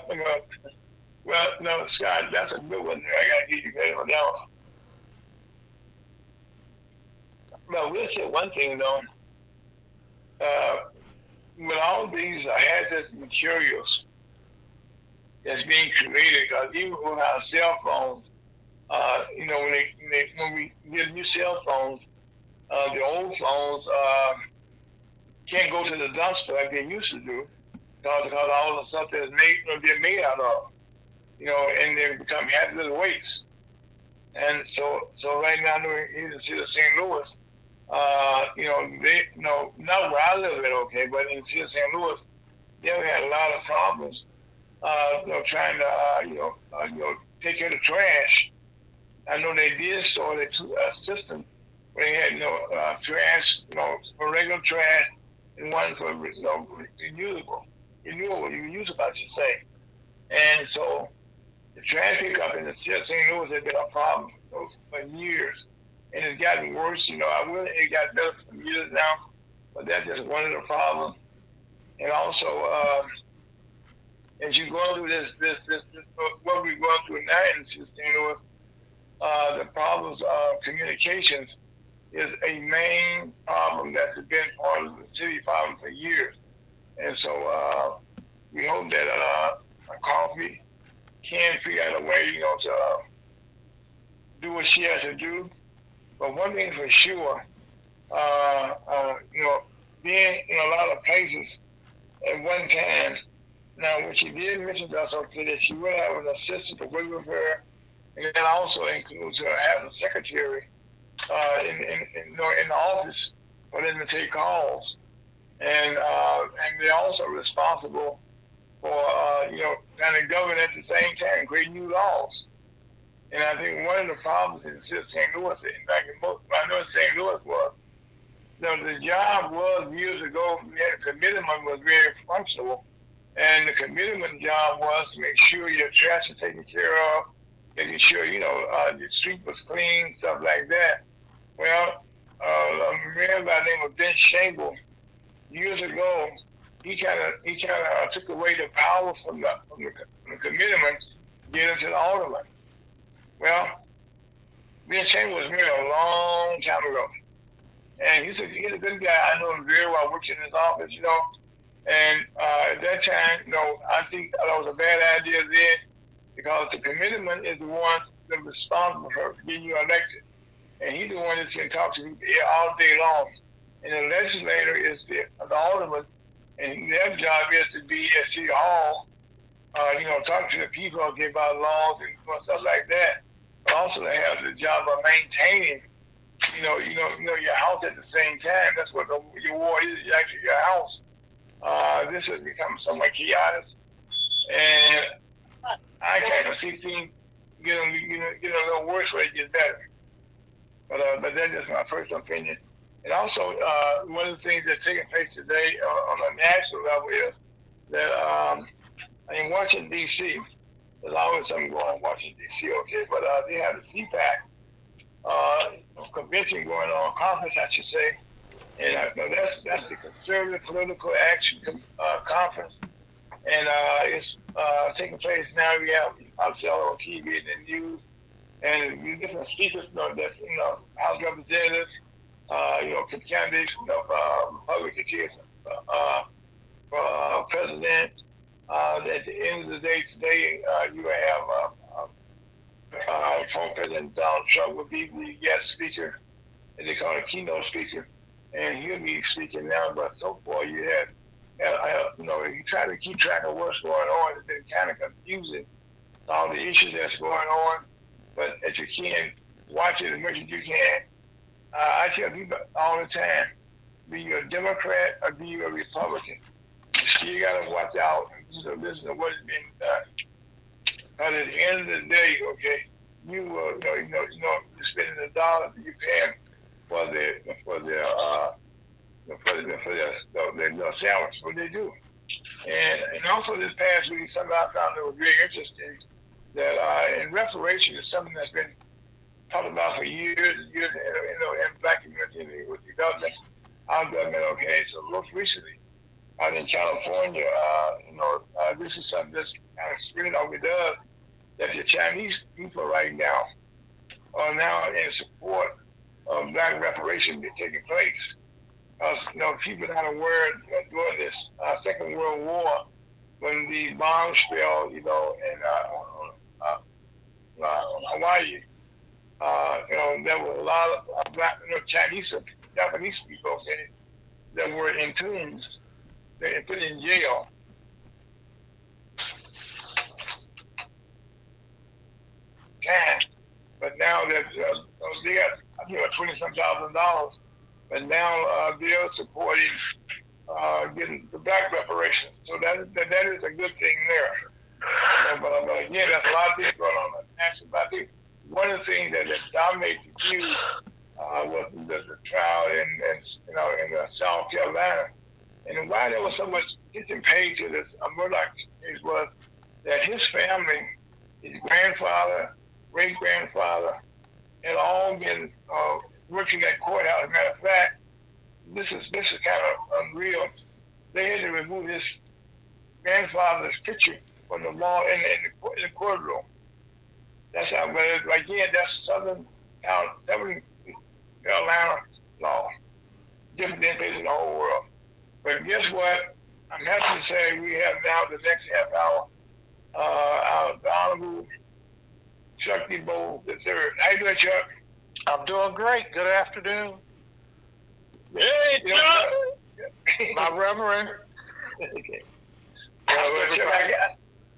no, Scott, that's a good one there. I got to give you credit on that one. Well, we'll say one thing, though. With all these hazardous materials that's being created, because even with our cell phones, when we get new cell phones, the old phones can't go to the dumpster like they used to do, because all the stuff that's made out of, and they become hazardous waste. And so right now, in the city of St. Louis, not where I live at, okay, but in the city of St. Louis, They had a lot of problems, trying to, take care of the trash. I know they did start a system where they had, trash, for regular trash and one for, reusable, I should say. And so the trash pickup in the city of St. Louis has been a problem for years. And it's gotten worse, it got better for years now, but that's just one of the problems. And also, as you go through this, what we're going through now in St. Louis, the problems of communications is a main problem that's been part of the city problem for years. And so we hope that Coffee can figure out a way, to do what she has to do. But one thing for sure, being in a lot of places at one time. Now, what she did mention to us, okay, that she will have an assistant to work with her, and that also includes her having a secretary in the office for them to take calls, and they're also responsible for kind of govern at the same time, create new laws. And I think one of the problems in the city of St. Louis, in fact, I know in St. Louis was, the job was years ago, the commitment was very functional, and the commitment job was to make sure your trash is taken care of, making sure, the street was clean, stuff like that. Well, a man by the name of Ben Shangle, years ago, he kind of took away the power from the commitment, get into the alderman. Well, Ben Shangle was married a long time ago. And he's a good guy. I know him very well. I worked in his office, And at that time, I think that was a bad idea then, because the commitment is the one that's responsible for getting you elected. And he's the one that's going to talk to you all day long. And the legislator is the alderman, and their job is to be at City Hall, talk to the people about laws and stuff like that. But also they have the job of maintaining your house at the same time. That's what your ward is, actually your house. This has become somewhat chaotic, and I kind of see things getting a little worse where it gets better. But that's just my personal opinion. And also, one of the things that's taking place today on a national level is that in Washington, D.C., there's always something going on in Washington, D.C., okay, but they have the CPAC convention going on, conference, I should say, and that's the Conservative Political Action Conference, and it's taking place now. We have obviously all on TV and the news, and different speakers, that's House Representatives, candidates, Republican candidates, President. At the end of the day today, you have former President Donald Trump will be the guest speaker, and they call it a keynote speaker, and he'll be speaking now. But so far, you you try to keep track of what's going on. It's been kind of confusing, all the issues that's going on. But if you can, watch it as much as you can. I tell people all the time, be you a Democrat or be you a Republican, you got to watch out and listen to what is being done. But at the end of the day, okay, you you're spending the dollars that you pay for their sandwich, what they do. And also this past week, something I found that was very interesting, that in reparation is something that's been talked about for years and years, in black community with the government, our government, okay. So most recently, out in California, this is something that's kind of screened over does, that the Chinese people right now are now in support of black reparation taking place. People are not aware during this Second World War, when the bombs fell, in Hawaii, there were a lot of black, Chinese, Japanese people, okay, that were in tombs. They put in jail. But now that they got $20-some thousand, but now they're supporting getting the black reparations. So that is a good thing there. But again, there's a lot of things going on. But I think one of the things that dominates the news was the trial in South Carolina, and why there was so much kitchen page to this Murdoch case was that his family, his grandfather, great grandfather, had all been working at courthouse. As a matter of fact, this is kind of unreal. They had to remove his grandfather's picture from the law in the courtroom. That's how. But again, that's Southern Carolina law, different than in the whole world. But guess what? I'm happy to say we have now the next half hour. Our Honorable Chuck DeBow III. How you doing, Chuck? I'm doing great. Good afternoon. Hey, Chuck! My Reverend. Okay. Chuck,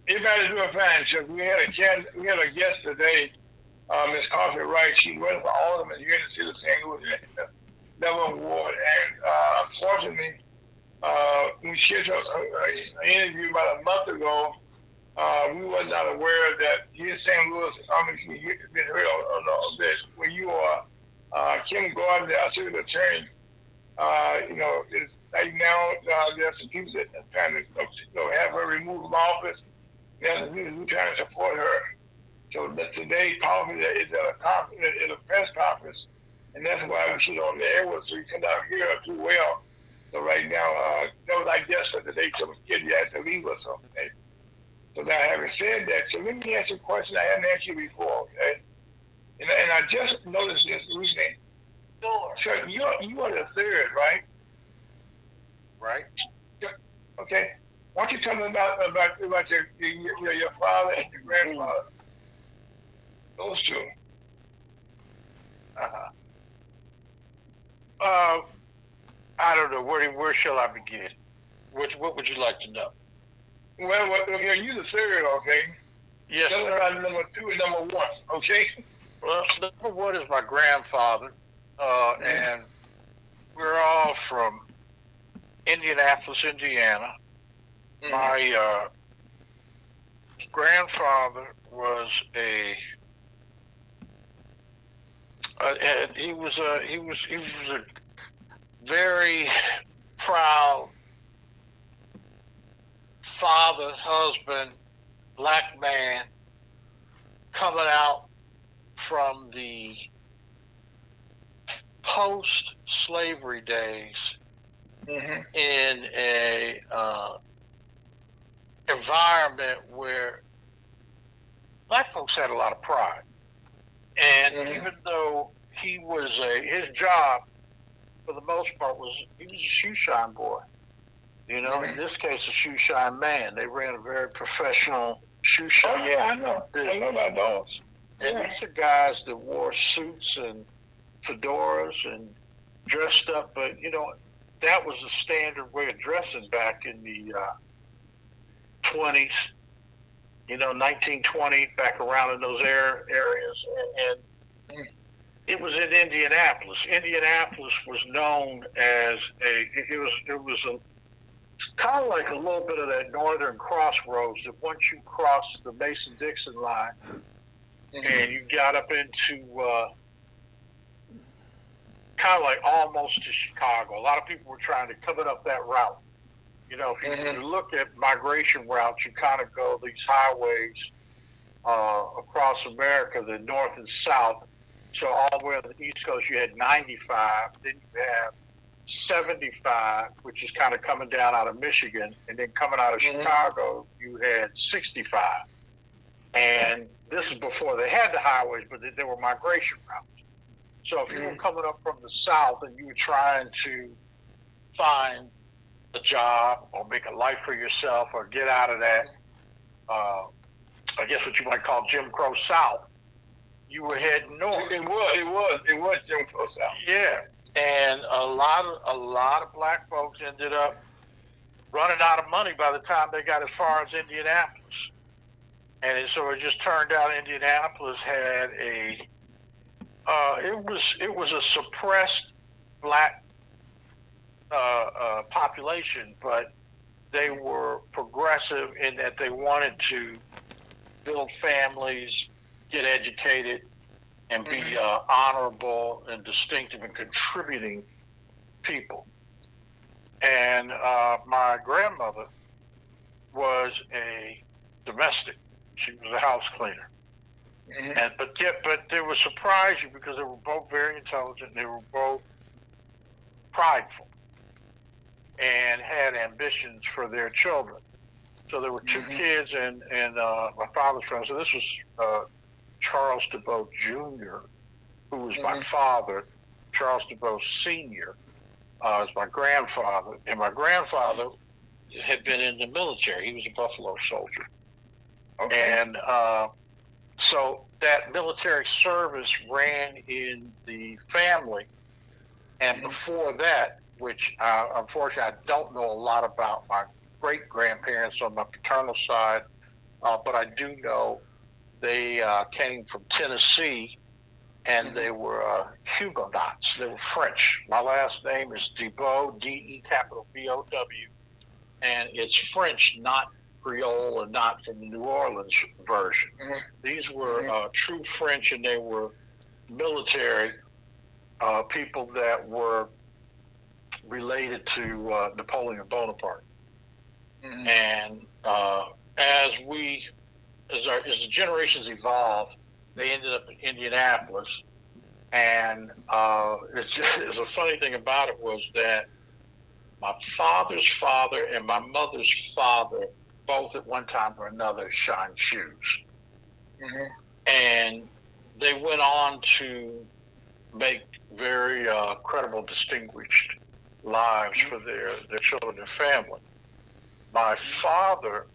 everybody's doing fine, Chuck. We had a guest today, Miss Coffee Wright. She went for Alderman here in the city of St. Louis in the Level Ward. And unfortunately, we scheduled an interview about a month ago. We was not aware that here in St. Louis, you've been heard of this, where you are Kim Gordon, our city attorney. Is right now there's some people that are trying to have her removed from office. There's some people who trying to support her. So today, Coffee is at a press conference, and that's why she's on the airways, so you cannot hear her too well. So right now, that was our guest for today, so kid you had to leave us on today. So now, having said that, so let me ask you a question I hadn't asked you before, okay? And I just noticed this recently. Chuck, you are the third, right? Right. Okay. Why don't you tell me about your father and your grandfather? Those two. I don't know. Where shall I begin? What would you like to know? Well, okay, you're the third, okay? Yes, Tell me sir. about number two and number one, okay? Well, number one is my grandfather, and we're all from Indianapolis, Indiana. Mm-hmm. My grandfather was he was a very proud father, husband, black man, coming out from the post-slavery days in a environment where black folks had a lot of pride. And even though he was his job, for the most part, he was a shoe shine boy. In this case, a shoe shine man. They ran a very professional shoe shine. Oh, yeah, I know. I know about those. And these are guys that wore suits and fedoras and dressed up, but that was the standard way of dressing back in the 20s, 1920, back around in those areas. And it was in Indianapolis. Indianapolis was known as it was kind of like a little bit of that northern crossroads, that once you crossed the Mason-Dixon line and you got up into kind of like almost to Chicago. A lot of people were trying to come up that route. If you look at migration routes, you kind of go these highways across America, the north and south. So all the way on the East Coast, you had 95. Then you have 75, which is kind of coming down out of Michigan. And then coming out of Chicago, you had 65. And this is before they had the highways, but there were migration routes. So if you were coming up from the south and you were trying to find a job or make a life for yourself or get out of that, I guess what you might call Jim Crow South, you were heading north. It was Jim Crow South. Yeah, and a lot of black folks ended up running out of money by the time they got as far as Indianapolis, and so it just turned out Indianapolis had it was a suppressed black population, but they were progressive in that they wanted to build families, get educated, and be honorable and distinctive and contributing people. And my grandmother was a domestic. She was a house cleaner. And but they would surprise you because they were both very intelligent. They were both prideful and had ambitions for their children. So there were two kids and my father's friends. So this was Charles DeBow Jr., who was my father. Charles DeBow Sr. Is my grandfather. And my grandfather had been in the military. He was a Buffalo soldier. Okay. And so that military service ran in the family. And before that, which unfortunately I don't know a lot about my great-grandparents on my paternal side, but I do know they came from Tennessee, and they were Huguenots. They were French. My last name is DeBow, D-E-B-O-W, and it's French, not Creole or not from the New Orleans version. These were true French, and they were military people that were related to Napoleon Bonaparte. And as the generations evolved, they ended up in Indianapolis. And it's a funny thing about it was that my father's father and my mother's father both at one time or another shined shoes. And they went on to make very credible, distinguished lives for their children and family. My father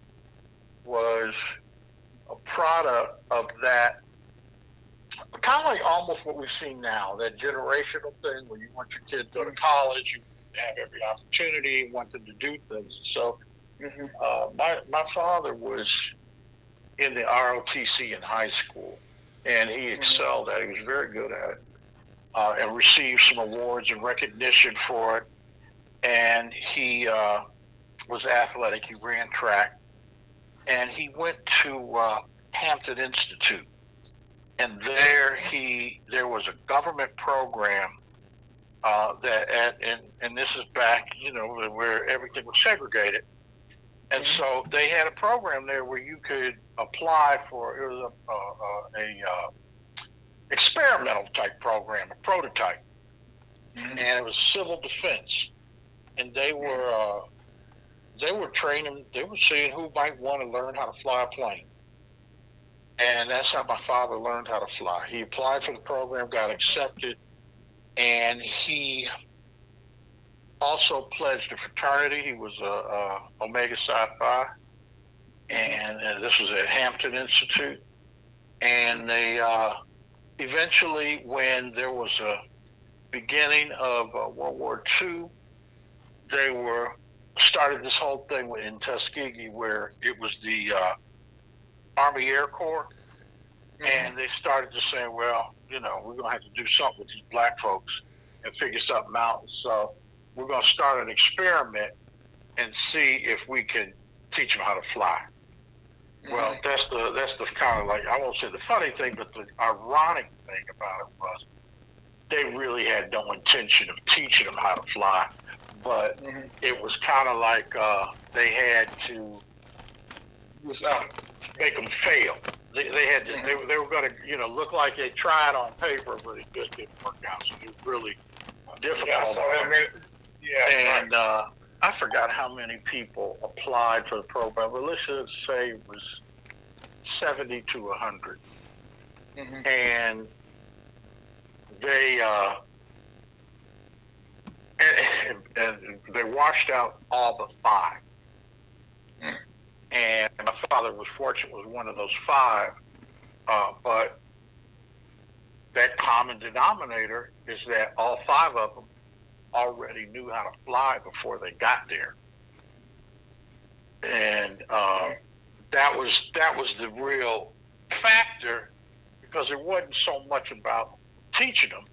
was a product of that, kind of like almost what we've seen now, that generational thing where you want your kid to go to college, you have every opportunity, you want them to do things. So my father was in the ROTC in high school, and he excelled at it. He was very good at it, and received some awards and recognition for it. And he was athletic. He ran track, and he went to Hampton Institute, and there was a government program and this is back, where everything was segregated, and so they had a program there where you could apply for. It was a experimental type program, a prototype, and it was civil defense, and they were training. They were seeing who might want to learn how to fly a plane. And that's how my father learned how to fly. He applied for the program, got accepted, and he also pledged a fraternity. He was a Omega Psi Phi, and this was at Hampton Institute. And they eventually, when there was a beginning of World War II, they started this whole thing in Tuskegee where it was the Army Air Corps, and they started to say, well, we're going to have to do something with these black folks and figure something out. So we're going to start an experiment and see if we can teach them how to fly. Well, that's the kind of, like, I won't say the funny thing, but the ironic thing about it was they really had no intention of teaching them how to fly, but it was kind of like they had to make them fail. They had to, they were going to look like they tried on paper, but it just didn't work out. So it was really difficult. And I forgot how many people applied for the program, but let's just say it was 70 to 100. And they and they washed out all but 5. And my father was fortunate, was one of those 5. But that common denominator is that all 5 of them already knew how to fly before they got there. And that was the real factor, because it wasn't so much about teaching them,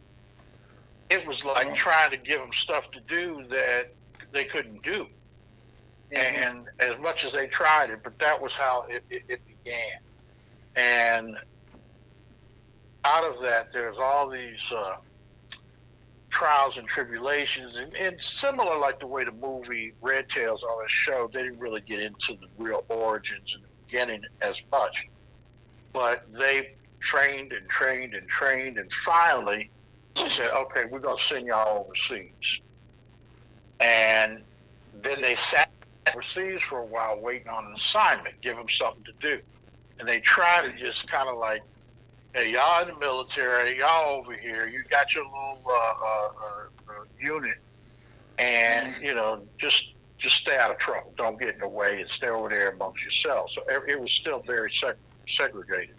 it was like trying to give them stuff to do that they couldn't do. And as much as they tried it, but that was how it began. And out of that, there's all these trials and tribulations, and similar like the way the movie Red Tails always showed, they didn't really get into the real origins in the beginning as much. But they trained and trained and trained, and finally they said, okay, we're going to send y'all overseas. And then they sat overseas for a while waiting on an assignment, give them something to do. And they try to just kind of like, hey, y'all in the military, y'all over here, you got your little unit, and, just stay out of trouble. Don't get in the way and stay over there amongst yourselves. So it was still very segregated.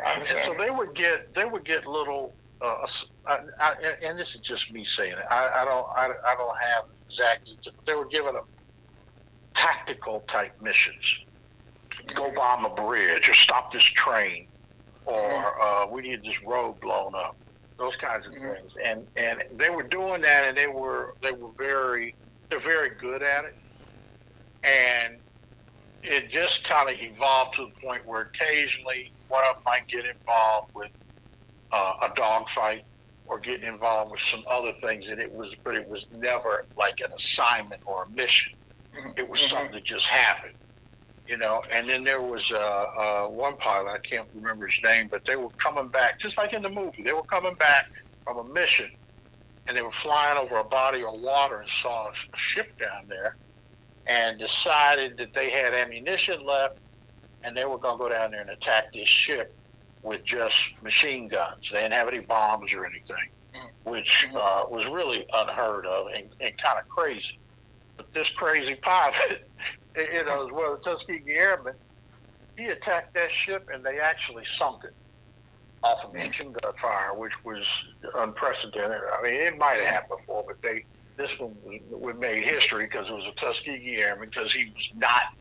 And so they would get little, and this is just me saying it. I don't have exactly, they were given them tactical type missions. Go bomb a bridge or stop this train, or we need this road blown up. Those kinds of things. And they were doing that, and they're very good at it. And it just kind of evolved to the point where occasionally one of them might get involved with a dogfight or getting involved with some other things, but it was never like an assignment or a mission. It was something that just happened, And then there was one pilot, I can't remember his name, but they were coming back, just like in the movie. They were coming back from a mission, and they were flying over a body of water and saw a ship down there, and decided that they had ammunition left, and they were going to go down there and attack this ship with just machine guns. They didn't have any bombs or anything, which was really unheard of and kind of crazy. But this crazy pilot, as well as the Tuskegee Airmen, he attacked that ship, and they actually sunk it off of machine gun fire, which was unprecedented. I mean, it might have happened before, but this one made history because it was a Tuskegee Airman, because he was not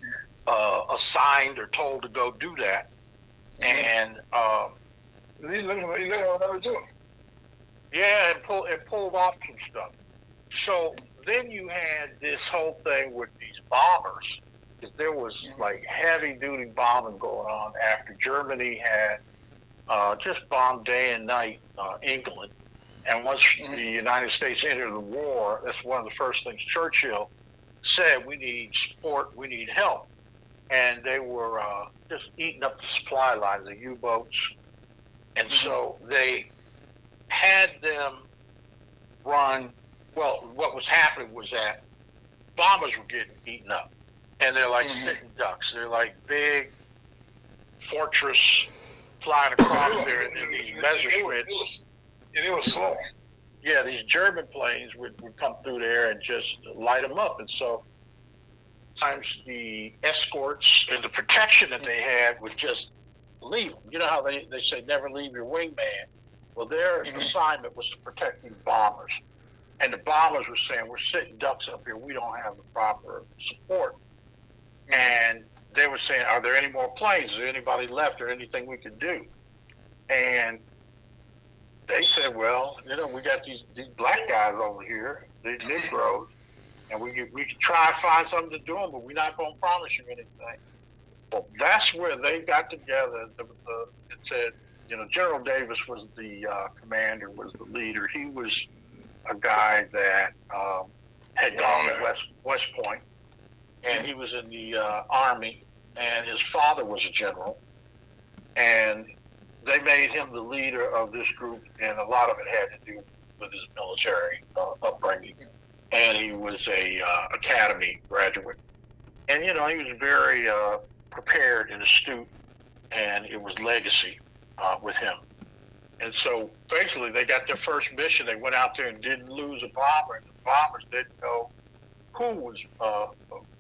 assigned or told to go do that. And he looked at what they were doing. Yeah, it pulled off some stuff. So then you had this whole thing with these bombers, because there was like heavy duty bombing going on after Germany had just bombed day and night England. And once the United States entered the war, that's one of the first things Churchill said: we need support, we need help. And they were just eating up the supply lines, the U-boats. And so they had them run. Well, what was happening was that bombers were getting eaten up. And they're like sitting ducks. They're like big fortress flying across there in these Messerschmitts. And it was slow. Yeah, these German planes would come through there and just light them up. And so sometimes the escorts and the protection that they had would just leave them. You know how they say never leave your wingman? Well, their assignment was to protect these bombers. And the bombers were saying, we're sitting ducks up here. We don't have the proper support. And they were saying, are there any more planes? Is there anybody left or anything we could do? And they said, well, we got these black guys over here, these Negroes, and we could try and find something to do them, but we're not going to promise you anything. Well, that's where they got together. It said, General Davis was the commander, was the leader. He was a guy that had gone to West Point, and he was in the Army, and his father was a general, and they made him the leader of this group, and a lot of it had to do with his military upbringing. And he was a academy graduate, and he was very prepared and astute, and it was legacy with him. And so basically they got their first mission. They went out there and didn't lose a bomber, and the bombers didn't know who was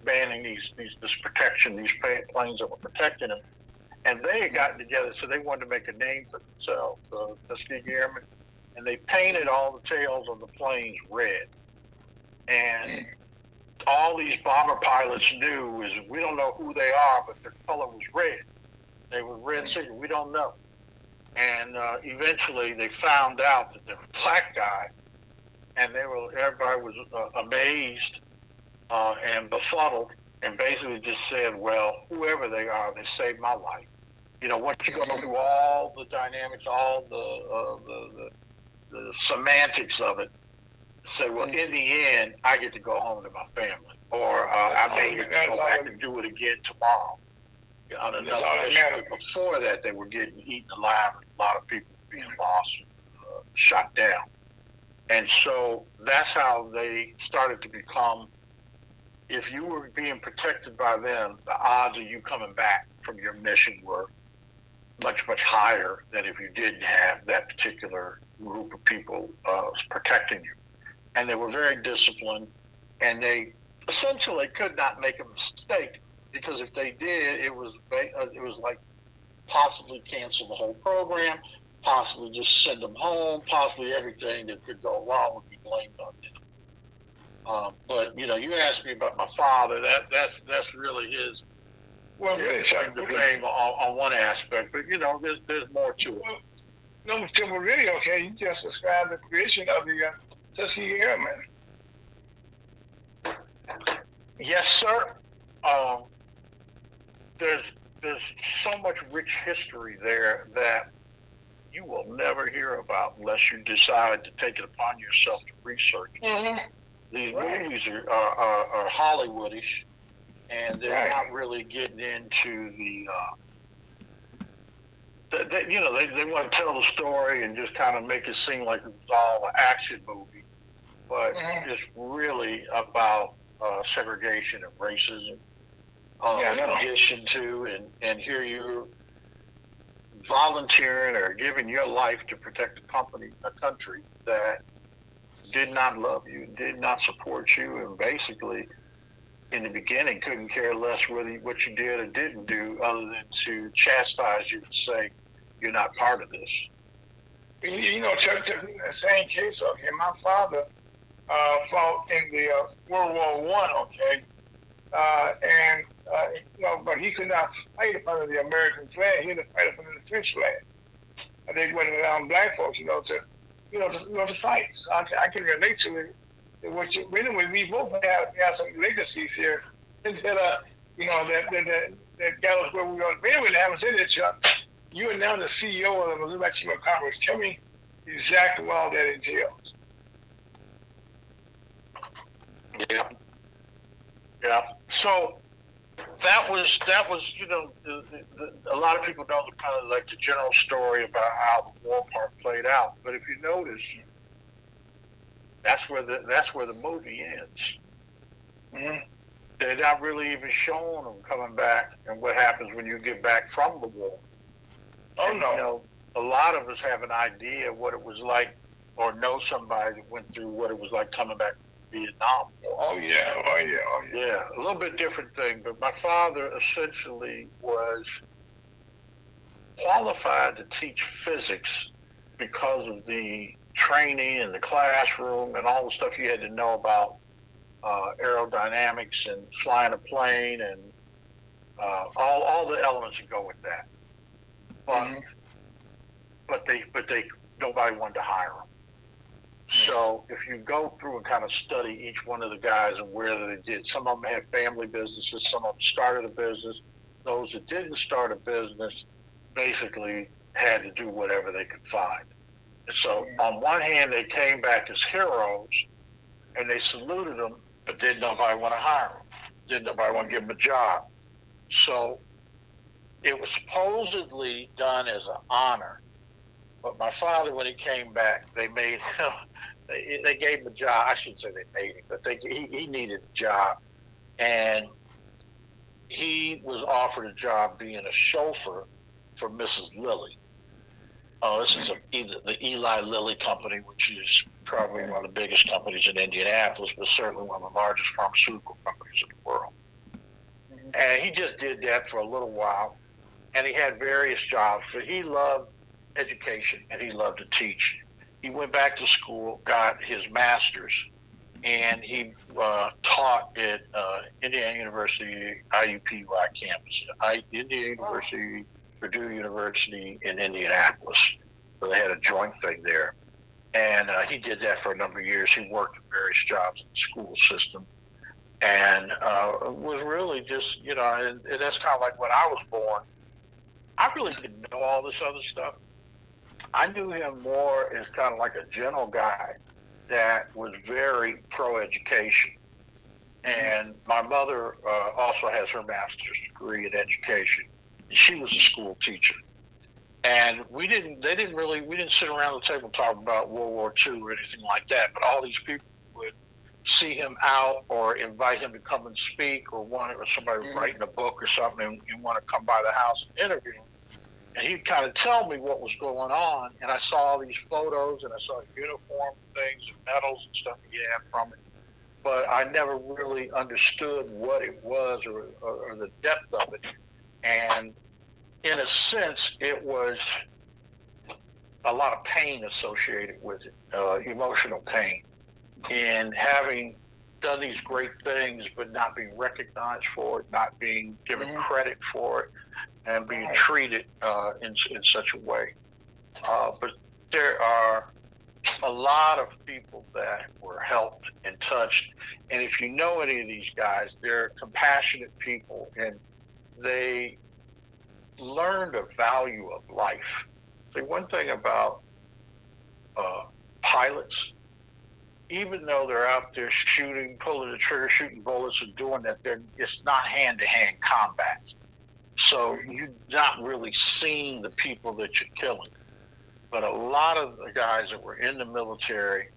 manning this protection, these planes that were protecting them. And they had gotten together, so they wanted to make a name for themselves, the Tuskegee Airmen, and they painted all the tails of the planes red. And all these bomber pilots knew is, we don't know who they are, but their color was red. They were red signal. We don't know. And eventually they found out that the black guy and everybody was amazed and befuddled, and basically just said, "Well, whoever they are, they saved my life." You know, once you go through all the dynamics, all the semantics of it, say, well, in the end, I get to go home to my family, or I may get to go back and do it again tomorrow. On another issue, before that, they were getting eaten alive, and a lot of people being lost, shot down. And so that's how they started to become, if you were being protected by them, the odds of you coming back from your mission were much, much higher than if you didn't have that particular group of people protecting you. And they were very disciplined, and they essentially could not make a mistake, because if they did, it was like possibly cancel the whole program, possibly just send them home, possibly everything that could go wrong would be blamed on them. But you know, you asked me about my father. That's really his. Well, really, the fame on one aspect, but you know, there's more to it. No, but really, okay, you just described the creation of the Tuskegee Airmen. Yes, sir. There's so much rich history there that you will never hear about unless you decide to take it upon yourself to research. Mm-hmm. These movies are Hollywoodish, and they're not really getting into the. They want to tell the story and just kind of make it seem like it was all an action movie, but it's really about segregation and racism. In addition to, and here you're volunteering or giving your life to protect a country that did not love you, did not support you, and basically, in the beginning, couldn't care less what you did or didn't do, other than to chastise you and say, "You're not part of this." You know, Chuck, in the same case, okay, my father fought in the World War I, okay, but he could not fight under the American flag. He had to fight under the French flag. And they went around black folks, to fight. So I can relate to it. Anyway, we both have some legacies here. That got us where we are. But anyway, having said that, Chuck, you are now the CEO of the Missouri Chamber of Commerce. Tell me exactly what all that entails. Yeah. So that was a lot of people know the kind of like the general story about how the war part played out. But if you notice, that's where the movie ends. Mm-hmm. They're not really even showing them coming back and what happens when you get back from the war. Oh, no. You know, a lot of us have an idea what it was like, or know somebody that went through what it was like coming back from Vietnam. Oh, yeah. Yeah, a little bit different thing. But my father essentially was qualified to teach physics because of the training in the classroom and all the stuff you had to know about aerodynamics and flying a plane and all the elements that go with that. But nobody wanted to hire him. So if you go through and kind of study each one of the guys and where they did, some of them had family businesses, some of them started a business. Those that didn't start a business basically had to do whatever they could find. So on one hand, they came back as heroes and they saluted them, but didn't nobody want to hire them. Didn't nobody want to give them a job. So it was supposedly done as an honor. But my father, when he came back, they made him, they gave him a job. I shouldn't say they made him, but he needed a job. And he was offered a job being a chauffeur for Mrs. Lilly. This is the Eli Lilly Company, which is probably one of the biggest companies in Indianapolis, but certainly one of the largest pharmaceutical companies in the world. And he just did that for a little while. And he had various jobs, but he loved education and he loved to teach. He went back to school, got his master's, and he taught at Indiana University IUPUI campus, Indiana University, Purdue University in Indianapolis. So they had a joint thing there. And he did that for a number of years. He worked at various jobs in the school system, and was really just, and that's kind of like when I was born. I really didn't know all this other stuff. I knew him more as kind of like a gentle guy that was very pro-education. And my mother also has her master's degree in education. She was a school teacher. And we didn't sit around the table talking about World War II or anything like that, but all these people would see him out or invite him to come and speak, or somebody writing a book or something and want to come by the house and interview him. And he'd kind of tell me what was going on, and I saw all these photos, and I saw uniform things and medals and stuff he had from it. But I never really understood what it was or the depth of it. And in a sense, it was a lot of pain associated with it, emotional pain, in having done these great things but not being recognized for it, not being given credit for it, and being treated in such a way. But there are a lot of people that were helped and touched. And if you know any of these guys, they're compassionate people, and they learned a value of life. See, one thing about pilots, even though they're out there shooting, pulling the trigger, shooting bullets and doing that, it's not hand-to-hand combat. So you're not really seeing the people that you're killing. But a lot of the guys that were in the military,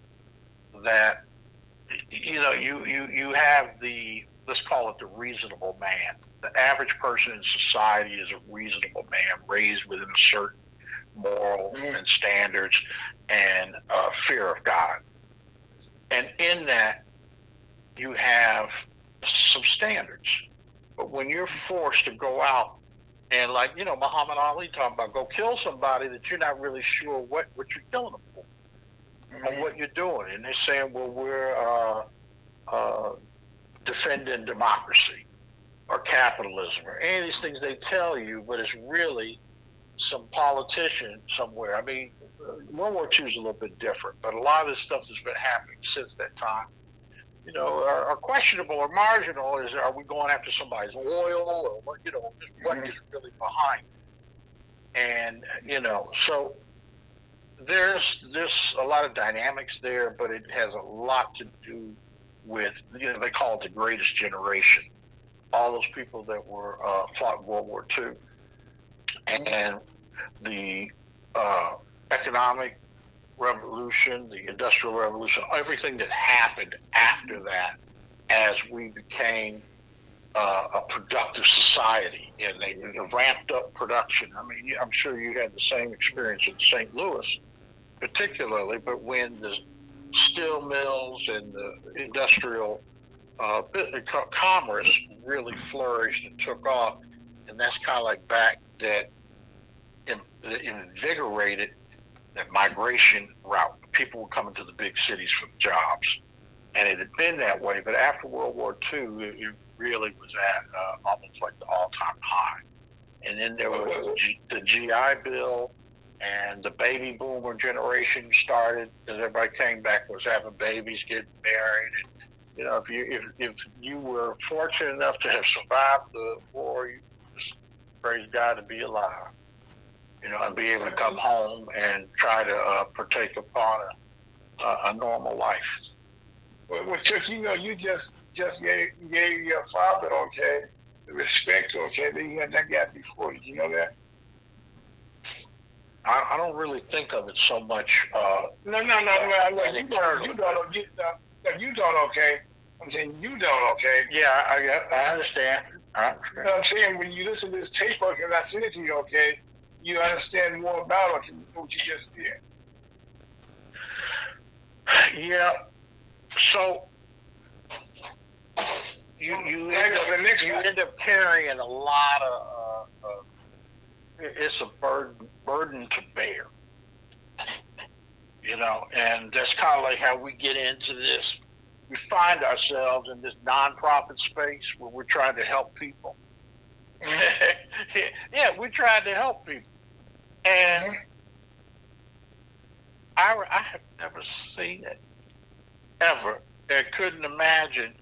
that, you have let's call it the reasonable man. The average person in society is a reasonable man, raised within a certain moral and standards and fear of God. And in that, you have some standards. But when you're forced to go out and, like, Muhammad Ali talking about, go kill somebody that you're not really sure what you're killing them for or what you're doing. And they're saying, well, we're defending democracy or capitalism or any of these things they tell you, but it's really some politician somewhere. I mean, World War II is a little bit different, but a lot of this stuff that's been happening since that time, are questionable or marginal. Are we going after somebody's oil, or what is really behind it? And, so there's a lot of dynamics there, but it has a lot to do with, they call it the greatest generation. All those people that were fought in World War II, and the economic revolution, the industrial revolution, everything that happened after that, as we became a productive society, and they ramped up production. I mean, I'm sure you had the same experience in St. Louis, particularly, but when the steel mills and the industrial commerce really flourished and took off, and that's kind of like back that invigorated that migration route. People were coming to the big cities for jobs, and it had been that way. But after World War II, it really was at almost like the all-time high. And then there was the GI Bill, and the baby boomer generation started, because everybody came back, was having babies, getting married. And, if you were fortunate enough to have survived the war, you just praise God to be alive, and be able to come home and try to partake upon a normal life. Well, Chuck, you just gave your father, the respect, that he had that guy before. Did you know that? I don't really think of it so much. No. You don't, okay? I'm saying you don't, okay? Yeah, I understand. I'm saying, when you listen to this tape, and I send it to you, okay, you understand more about what you just did. Yeah. So you end up carrying a lot of it's a burden to bear, and that's kind of like how we get into this. We find ourselves in this nonprofit space where we're trying to help people. Yeah, we're trying to help people. And I have never seen it ever, and couldn't imagine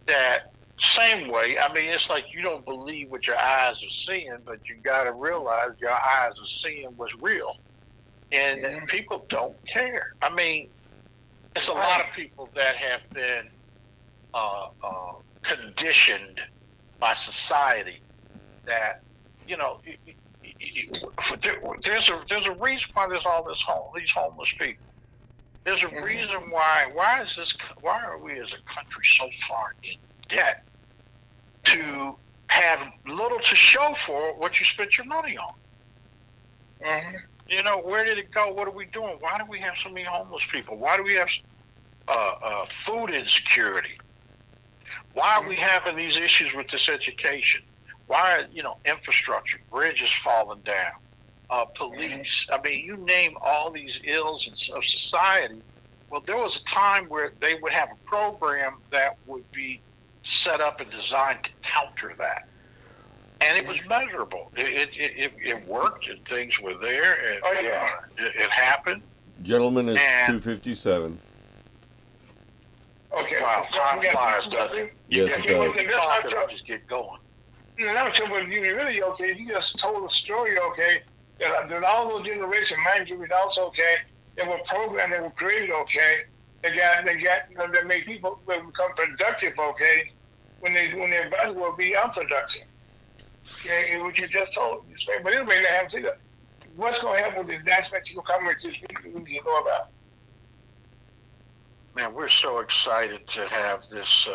that same way. I mean, it's like you don't believe what your eyes are seeing, but you got to realize your eyes are seeing what's real, and people don't care. I mean, it's a lot of people that have been conditioned by society that, you know, there's a reason why there's all these homeless people. There's a reason why are we as a country so far in debt to have little to show for what you spent your money on? You know, where did it go? What are we doing? Why do we have so many homeless people? Why do we have food insecurity? Why are we having these issues with this education? Why are, infrastructure, bridges falling down, police? I mean, you name all these ills of society. Well, there was a time where they would have a program that would be set up and designed to counter that. And it was measurable. It worked, and things were there, and it happened. Gentlemen, it's 2:57. Okay. Wow, time flies, doesn't it? Yes, it does. I'll just get going. I'm talking about you really, okay, you just told a story, okay, that all those generations, mind you, results, okay, they were programmed, they were created, okay, they made people become productive, okay, when their bodies will be unproductive. Okay, what you just told. But anyway, they have to see what's going to happen with this aspect you come with this week we can go about. Man, we're so excited to have this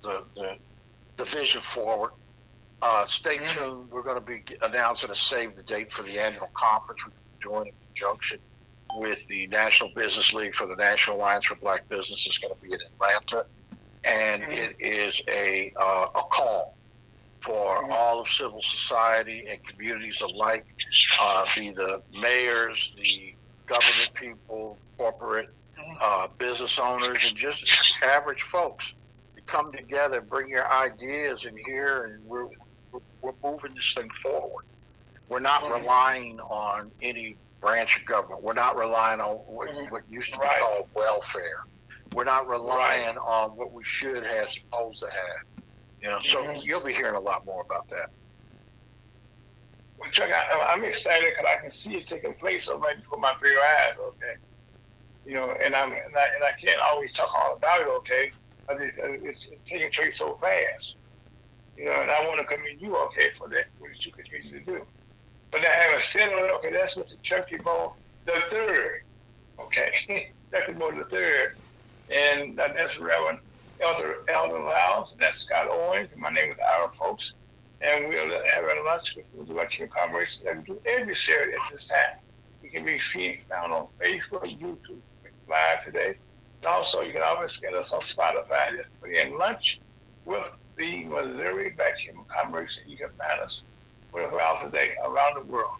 the vision forward. Stay tuned. We're going to be announcing a save the date for the annual conference we're doing in conjunction with the National Business League for the National Alliance for Black Business. It's going to be in Atlanta, and it is a call for all of civil society and communities alike, be the mayors, the government people, corporate business owners, and just average folks to come together, bring your ideas in here, and we're moving this thing forward. We're not relying on any branch of government. We're not relying on what used to be called welfare. We're not relying on what we should have, supposed to have. So you'll be hearing a lot more about that. Well, Chuck, I'm excited because I can see it taking place over before my very eyes. Okay, and I can't always talk all about it. Okay, but it's taking place so fast. And I want to commend you, okay, for that, what you continue to do. But I haven't said it, okay, that's what the Chucky Bowl the third, okay, Chucky Bowl the third, and that's Reverend Elder Lyles, that's Scott Owens, and my name is Ira Folks, and we'll have a lunch with the election conference that we do every Saturday at this time. You can be found on Facebook, YouTube, live today. And also, you can always get us on Spotify. Just put in lunch with the Missouri Vacuum Conference, and you can find us 24 hours a day around the world.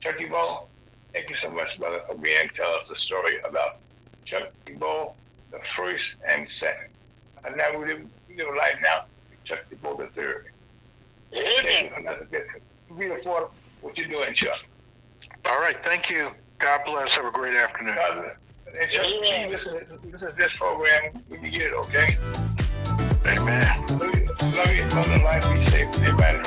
Turkey Bowl, thank you so much, brother, for being tell us the story about Turkey Bowl, the first and second. And now we live right now, Turkey Bowl the third. We look forward to what you're doing, Chuck. All right, thank you. God bless. Have a great afternoon. And Chuck, listen to this program when you get it, okay? Amen. Love you, brother. Life be safe. Everybody.